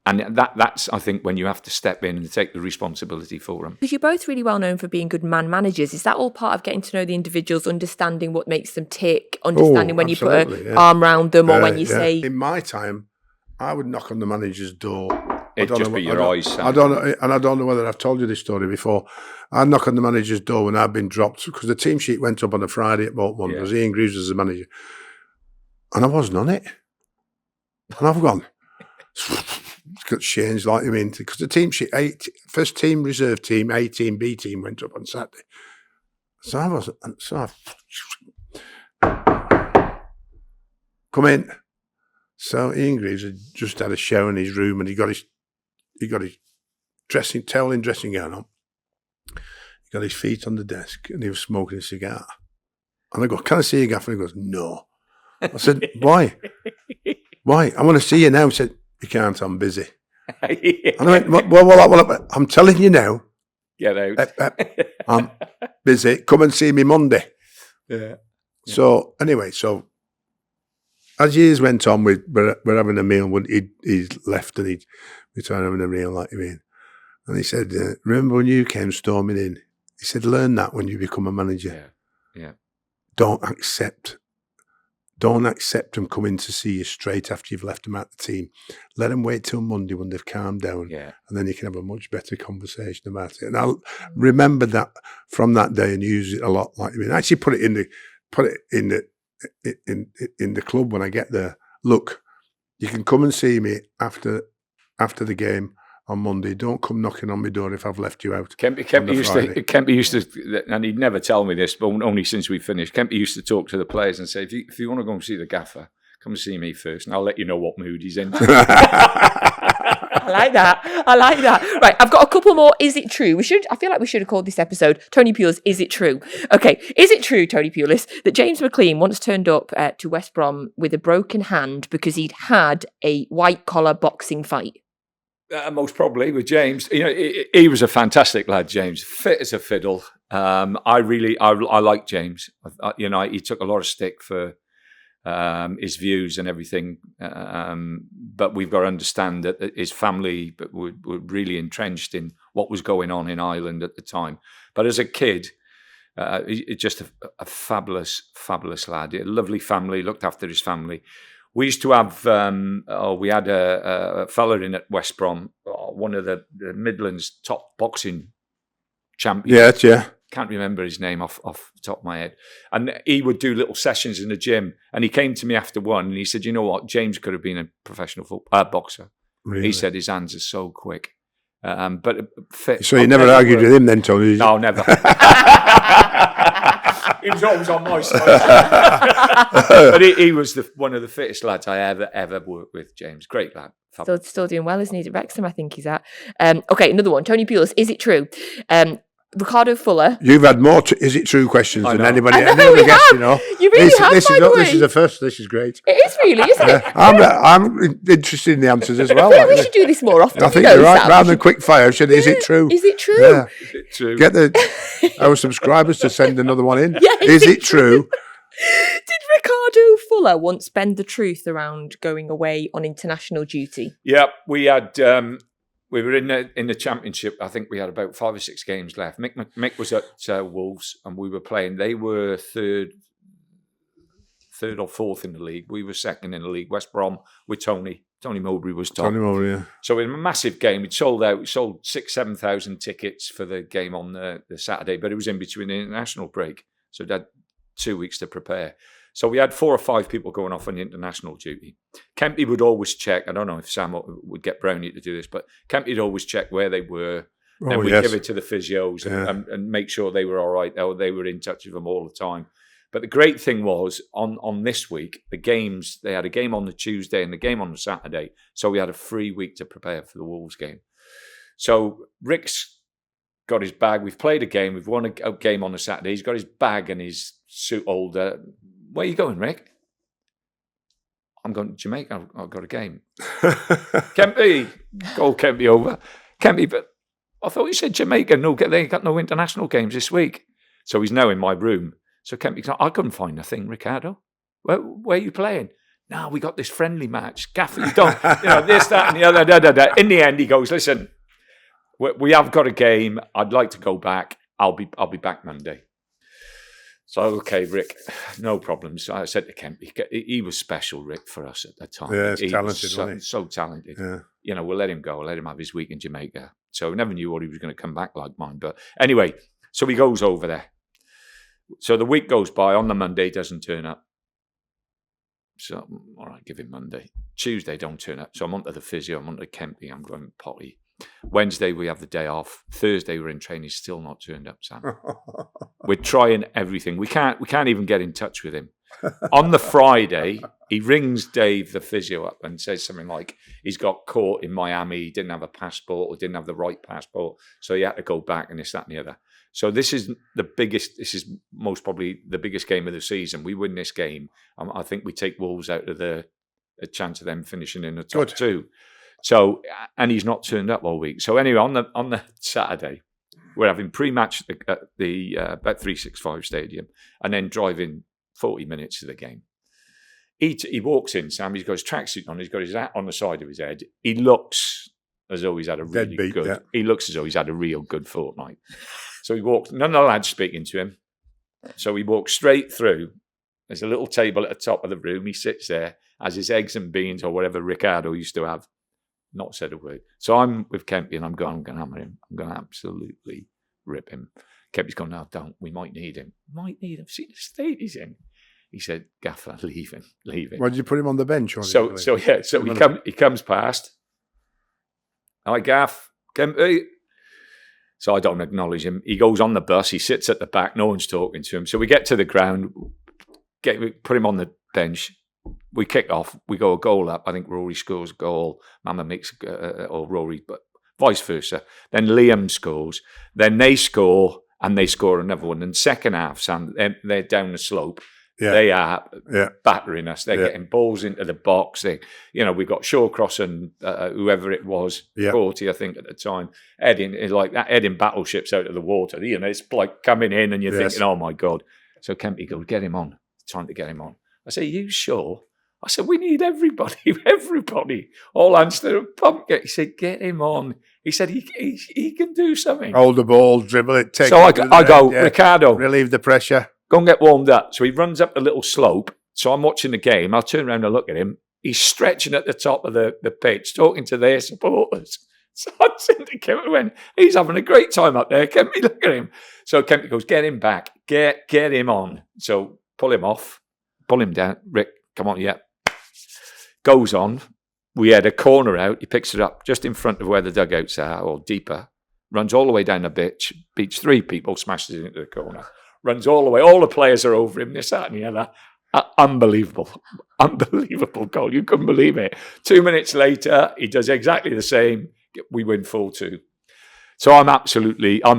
And that's, I think, when you have to step in and take the responsibility for them. Because you're both really well known for being good man managers. Is that all part of getting to know the individuals, understanding what makes them tick, understanding when you put an arm around them or when you say... In my time, I would knock on the manager's door. It'd just be your eyes. I don't know whether I've told you this story before. I'd knock on the manager's door when I'd been dropped because the team sheet went up on a Friday at Bournemouth. There was Ian Greaves as the manager. And I wasn't on it. And I've gone... It's got changed, like because the team sheet, first team, reserve team, A team, B team went up on Saturday. So I was, come in. So Ian Greaves had just had a shower in his room, and he got his dressing gown on. He got his feet on the desk, and he was smoking a cigar. And I go, "Can I see you, Gaffer?" He goes, "No." I said, "Why? Why? I want to see you now." He said, "You can't, I'm busy." And I went, well, I'm telling you now. Get out. I'm busy. Come and see me Monday. Yeah. So, anyway, as years went on, we're having a meal. He'd left and we tried having a meal, like you mean. And he said, remember when you came storming in? He said, learn that when you become a manager. Yeah. Don't accept them coming to see you straight after you've left them out the team. Let them wait till Monday when they've calmed down, and then you can have a much better conversation about it. And I'll remember that from that day and use it a lot. Like, I mean, actually put it in the club when I get there. Look, you can come and see me after the game on Monday. Don't come knocking on my door if I've left you out. Kempy used to, and he'd never tell me this, but only since we finished. Kempy used to talk to the players and say, if you want to go and see the gaffer, come and see me first, and I'll let you know what mood he's in. I like that. Right, I've got a couple more. Is it true? I feel like we should have called this episode Tony Pulis, Is It True? Okay, is it true, Tony Pulis, that James McLean once turned up to West Brom with a broken hand because he'd had a white-collar boxing fight? Most probably with James. You know, he was a fantastic lad, James. Fit as a fiddle. I like James. He took a lot of stick for his views and everything. But we've got to understand that his family were really entrenched in what was going on in Ireland at the time. But as a kid, he's just a fabulous, fabulous lad. A lovely family, looked after his family. We used to have, we had a fella in at West Brom, one of the Midlands top boxing champions. Yeah. Can't remember his name off the top of my head. And he would do little sessions in the gym. And he came to me after one and he said, you know what, James could have been a professional boxer. Really? He said his hands are so quick. But fit. So you never argued with him then, Tony? No, never. He was always on my side. But he was one of the fittest lads I ever worked with, James. Great lad. Still doing well, isn't he? At Wrexham, I think he's at. Okay, another one. Tony Pulis, is it true? Ricardo Fuller. You've had more is it true questions than anybody any other guest, you know. You really have, this is the first. This is great. It is really, isn't it? I'm interested in the answers as well. I feel like we should do this more often. I think you're right. Sam, rather than quick fire, is it true? Is it true? Yeah. Is it true? Get our subscribers to send another one in. Yeah, is it true? Did Ricardo Fuller once bend the truth around going away on international duty? Yeah, we had. We were in the championship. I think we had about 5 or 6 games left. Mick was at Wolves, and we were playing. They were third or fourth in the league. We were second in the league. West Brom with Tony Mowbray was top. Tony Mowbray, yeah. So in a massive game, we sold 6,000-7,000 tickets for the game on the Saturday, but it was in between the international break, so they had 2 weeks to prepare. So we had 4 or 5 people going off on the international duty. Kempy would always check. I don't know if Sam would get Brownie to do this, but Kempy would always check where they were. Then we'd give it to the physios and make sure they were all right. They were in touch with them all the time. But the great thing was, on this week, the games, they had a game on the Tuesday and the game on the Saturday. So we had a free week to prepare for the Wolves game. So Rick's got his bag. We've played a game. We've won a game on the Saturday. He's got his bag and his suit holder. Where are you going, Rick? I'm going to Jamaica. I've got a game. Kempy, call Kempy over. Kempy, but I thought you said Jamaica. No, they got no international games this week. So he's now in my room. So Kempy's like, I couldn't find a thing, Ricardo. Where are you playing? No, we got this friendly match. Gaffer, you don't, this, that, and the other. Da, da, da. In the end, he goes, listen, we have got a game. I'd like to go back. I'll be back Monday. So, okay, Rick, no problems. So I said to Kemp, he was special, Rick, for us at that time. Yeah, he's talented, wasn't he? So talented. Yeah. We'll let him go. We'll let him have his week in Jamaica. So we never knew what he was going to come back like mine. But anyway, so he goes over there. So the week goes by. On the Monday, doesn't turn up. So, all right, give him Monday. Tuesday, don't turn up. So I'm onto the physio. I'm onto Kempy. I'm going potty. Wednesday, we have the day off. Thursday, we're in training. He's still not turned up, Sam. We're trying everything. We can't even get in touch with him. On the Friday, he rings Dave, the physio, up and says something like he's got caught in Miami. He didn't have a passport or didn't have the right passport. So he had to go back and this, that, and the other. So this is most probably the biggest game of the season. We win this game. I think we take Wolves out of a chance of them finishing in the top 2. So, and he's not turned up all week. So anyway, on the Saturday, we're having pre-match at the Bet365 Stadium and then driving 40 minutes to the game. He walks in, Sam, he's got his tracksuit on, he's got his hat on the side of his head. He looks as though he's had a really Deadbeat, good. yeah. He looks as though he's had a real good fortnight. So he walks. None of the lads speaking to him. So he walks straight through. There's a little table at the top of the room. He sits there, has his eggs and beans or whatever Ricardo used to have. Not said a word. So I'm with Kempy and I'm going to hammer him. I'm going to absolutely rip him. Kempy's gone, no, don't. We might need him. Might need him. See the state he's in. He said, Gaffer, leave him. Why did you put him on the bench? So he comes past. Hi, Gaff. Kempy. So I don't acknowledge him. He goes on the bus. He sits at the back. No one's talking to him. So we get to the ground, put him on the bench. We kick off. We go a goal up. I think Rory scores a goal. Mama makes, or Rory, but vice versa. Then Liam scores. Then they score, and they score another one. And second half, Sam, they're down the slope. Yeah. They are battering us. They're getting balls into the box. We got Shawcross and whoever it was, 40, I think, at the time, heading battleships out of the water. It's like coming in and you're thinking, oh my God. So Kempy goes, get him on. It's time to get him on. I say, you sure? I said, we need everybody. All hands to the pump. He said, get him on. He said, he can do something. Hold the ball, dribble it, take it. So I go, Ricardo. Relieve the pressure. Go and get warmed up. So he runs up the little slope. So I'm watching the game. I'll turn around and look at him. He's stretching at the top of the pitch, talking to their supporters. So I said to Kempy, went, he's having a great time up there. Kempy, look at him. So Kempy goes, get him back. Get him on. So pull him off. Pull him down. Rick, come on, Goes on. We had a corner out. He picks it up just in front of where the dugouts are, or deeper. Runs all the way down the pitch. Beats 3 people, smashes it into the corner. Runs all the way. All the players are over him. This, that, and the other. Unbelievable goal. You couldn't believe it. 2 minutes later, he does exactly the same. We win 4-2. So I'm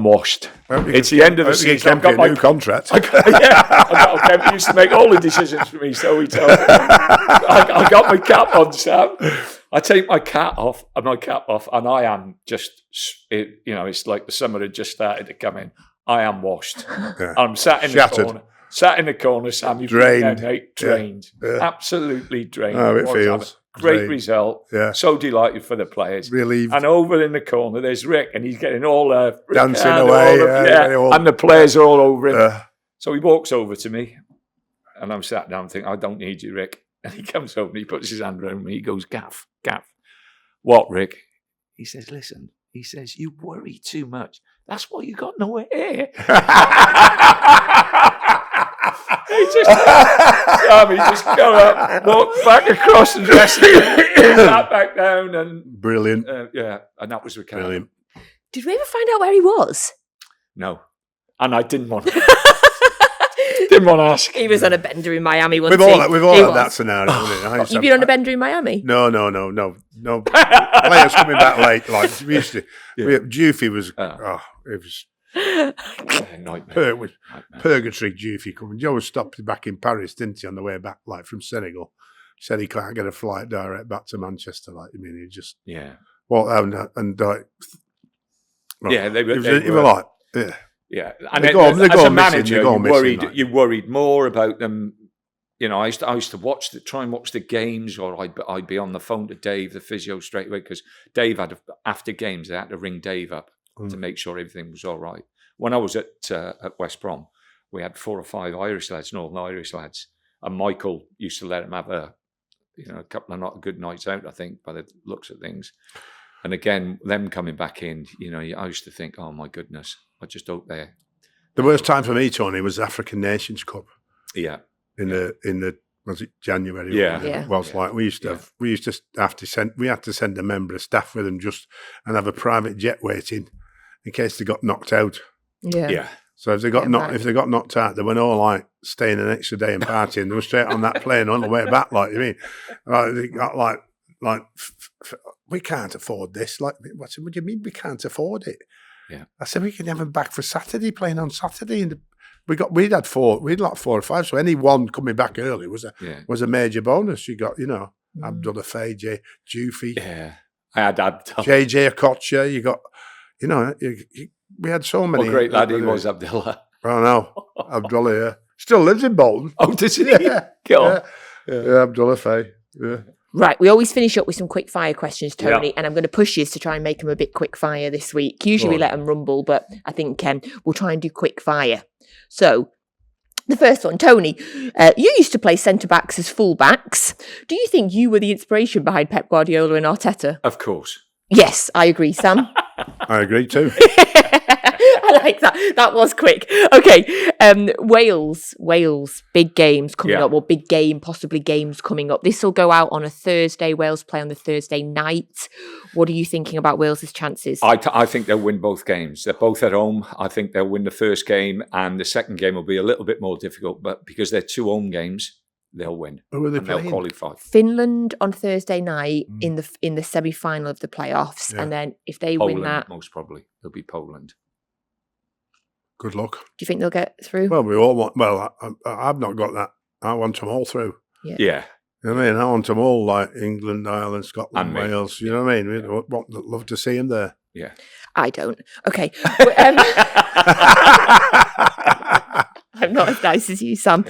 washed. It's the end of the season. I've got my new contract. Kempy used to make all the decisions for me, so he told me. I got my cap on, Sam. I take my cap off, and I am just, it's like the summer had just started to come in. I am washed. Yeah. I'm sat in the corner. Sat in the corner, Sam. You've drained. Been there, mate. Drained. Yeah. Absolutely drained. Oh, it feels. Great result. Yeah. So delighted for the players. Relieved. And over in the corner, there's Rick, and he's getting all dancing away. And the players are all over him. So he walks over to me, and I'm sat down thinking, I don't need you, Rick. And he comes over and he puts his hand around me. He goes, Gaff. What, Rick? He says, listen. He says, you worry too much. That's why you got no hair. He just got up, walked back across the dressing room, sat back down, and brilliant. And that was Ricardo. Brilliant. Did we ever find out where he was? No, and I didn't want to. Didn't want to ask. He was on a bender in Miami once. We've all had that scenario. You've been on a bender in Miami? No. Players coming back late. Like we used to. Jufy was. It was. Nightmare. It was purgatory. Jufy coming. Joe stopped back in Paris, didn't he, on the way back, like from Senegal? Said he can't get a flight direct back to Manchester. Like, I mean, he just they were like and as a manager, you worried more about them. I used to try and watch the games, or I'd be on the phone to Dave, the physio, straight away, because Dave after games they had to ring Dave up to make sure everything was all right. When I was at West Brom, we had 4 or 5 Irish lads, Northern Irish lads, and Michael used to let him have a couple of not good nights out, I think, by the looks of things. And again, them coming back in, I used to think, oh my goodness, I just hope they're... The worst time for me, Tony, was the African Nations Cup. Yeah. In the was it January? Yeah. Like we used to have to send a member of staff with them and have a private jet waiting in case they got knocked out. Yeah. So if they got knocked out, they were all like staying an extra day and partying. They were straight on that plane on the way back. Like, you mean, they got like we can't afford this. Like, what do you mean we can't afford it? Yeah. I said we can have them back for Saturday, playing on Saturday, and we'd like 4 or 5. So any one coming back early was a major bonus. You got Abdullah Faye, Jufy, I had Abdullah, JJ Okocha. You got we had so many. What a great lad he was, Abdullah. Oh no, Abdullah still lives in Bolton. Oh, does he? Yeah, Abdullah Faye. Yeah. Right, we always finish up with some quick fire questions, Tony, and I'm going to push you to try and make them a bit quick fire this week. Usually we let them rumble, but I think we'll try and do quick fire. So, the first one, Tony, you used to play centre-backs as full-backs. Do you think you were the inspiration behind Pep Guardiola and Arteta? Of course. Yes, I agree, Sam. I agree too. I like that. That was quick. Okay, Wales, big games coming up, or big game, possibly games coming up. This will go out on a Thursday. Wales play on the Thursday night. What are you thinking about Wales' chances? I think they'll win both games. They're both at home. I think they'll win the first game, and the second game will be a little bit more difficult, but because they're 2 home games, they'll win. Who are they playing? They'll qualify. Finland on Thursday night in the semi-final of the playoffs, and then if they Poland, win that, most probably it'll be Poland. Good luck. Do you think they'll get through? Well, we all want. Well, I've not got that. I want them all through. Yeah. You know what I mean? I want them all like England, Ireland, Scotland, And Wales. You know what I mean? We'd love to see them there. Yeah. I don't. Okay. I'm not as nice as you, Sam.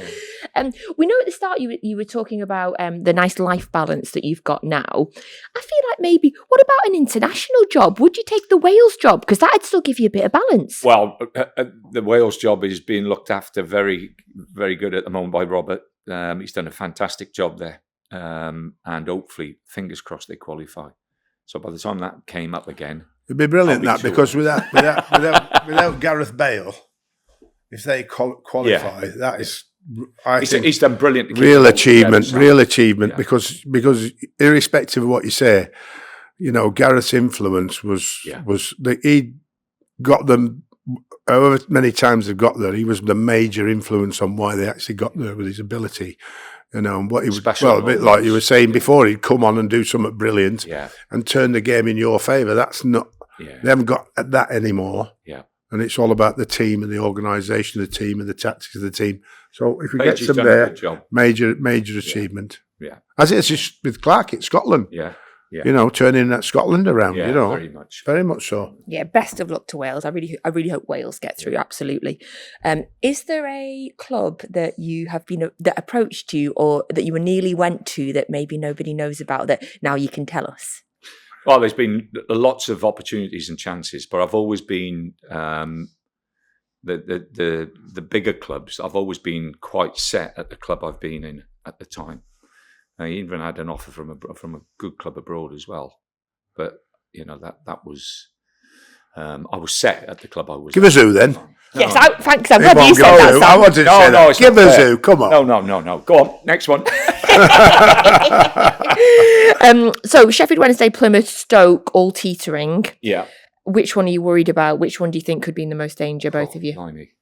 We know at the start you were talking about the nice life balance that you've got now. I feel like maybe, what about an international job? Would you take the Wales job? Because that'd still give you a bit of balance. Well, the Wales job is being looked after very, very good at the moment by Robert. He's done a fantastic job there. And hopefully, fingers crossed, they qualify. So by the time that came up again... It'd be brilliant, because without Gareth Bale, if they qualify, that is... He's done brilliant. Real achievement, because irrespective of what you say, you know, Gareth's influence was he got them, however many times they've got there, he was the major influence on why they actually got there with his ability. You know, and what he was, a bit like you were saying before, he'd come on and do something brilliant and turn the game in your favour. That's not, they haven't got that anymore. Yeah. And it's all about the team and the organisation of the team and the tactics of the team. So if we get some there, major achievement. Yeah. As it is just with Clark at Scotland. Yeah. You know, turning that Scotland around, you know. Very much so. Yeah, best of luck to Wales. I really hope Wales get through, absolutely. Is there a club that you have been, that approached you or that you nearly went to that maybe nobody knows about that now you can tell us? Well, there's been lots of opportunities and chances, but I've always been the bigger clubs. I've always been quite set at the club I've been in at the time. I even had an offer from a good club abroad as well, but you know that was I was set at the club I was. Give us who then. Yes, thanks. I'm glad you said that, Sam. I wanted to say that. Give us who. Come on. No. Go on. Next one. So Sheffield Wednesday, Plymouth, Stoke, all teetering. Yeah. Which one are you worried about? Which one do you think could be in the most danger, both of you? Blimey.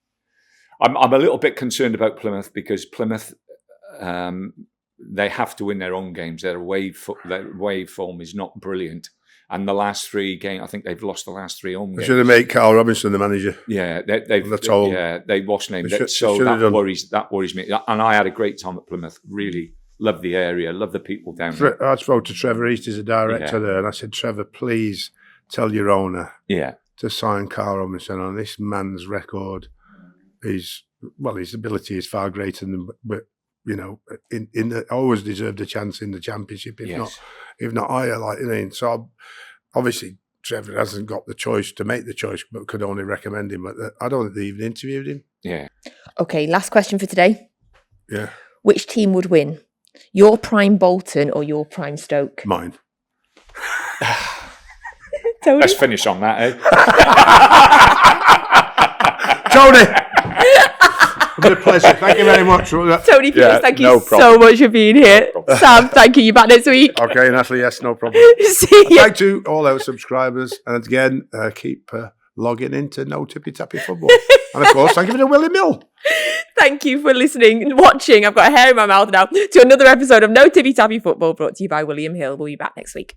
I'm a little bit concerned about Plymouth because Plymouth, they have to win their own games. Their away form is not brilliant. And the last 3 games, I think they've lost the last 3 home games. Should have made Carl Robinson the manager. Yeah, they lost name. So that worries me. And I had a great time at Plymouth. Really love the area, love the people down there. I spoke to Trevor East, he's a director there, and I said, Trevor, please tell your owner to sign Carl Robinson on. This man's record is, his ability is far greater than, but you know, always deserved a chance in the championship, if not higher. Like, you know, so obviously Trevor hasn't got the choice to make the choice, but could only recommend him. But I don't think they even interviewed him. Yeah. Okay, last question for today. Yeah. Which team would win? Your prime Bolton or your prime Stoke? Mine. Tony? Let's finish on that, eh? Tony! It's been a pleasure. Thank you very much. Tony Pulis, thank you so much for being here. Sam, thank you. You're back next week. Okay, Natalie, yes, no problem. See you. Thank you to all our subscribers. And again, keep logging into No Tippy Tappy Football. And of course, thank you to Willie Mill. Thank you for listening and watching. I've got a hair in my mouth now to another episode of No Tippy Tappy Football brought to you by William Hill. We'll be back next week.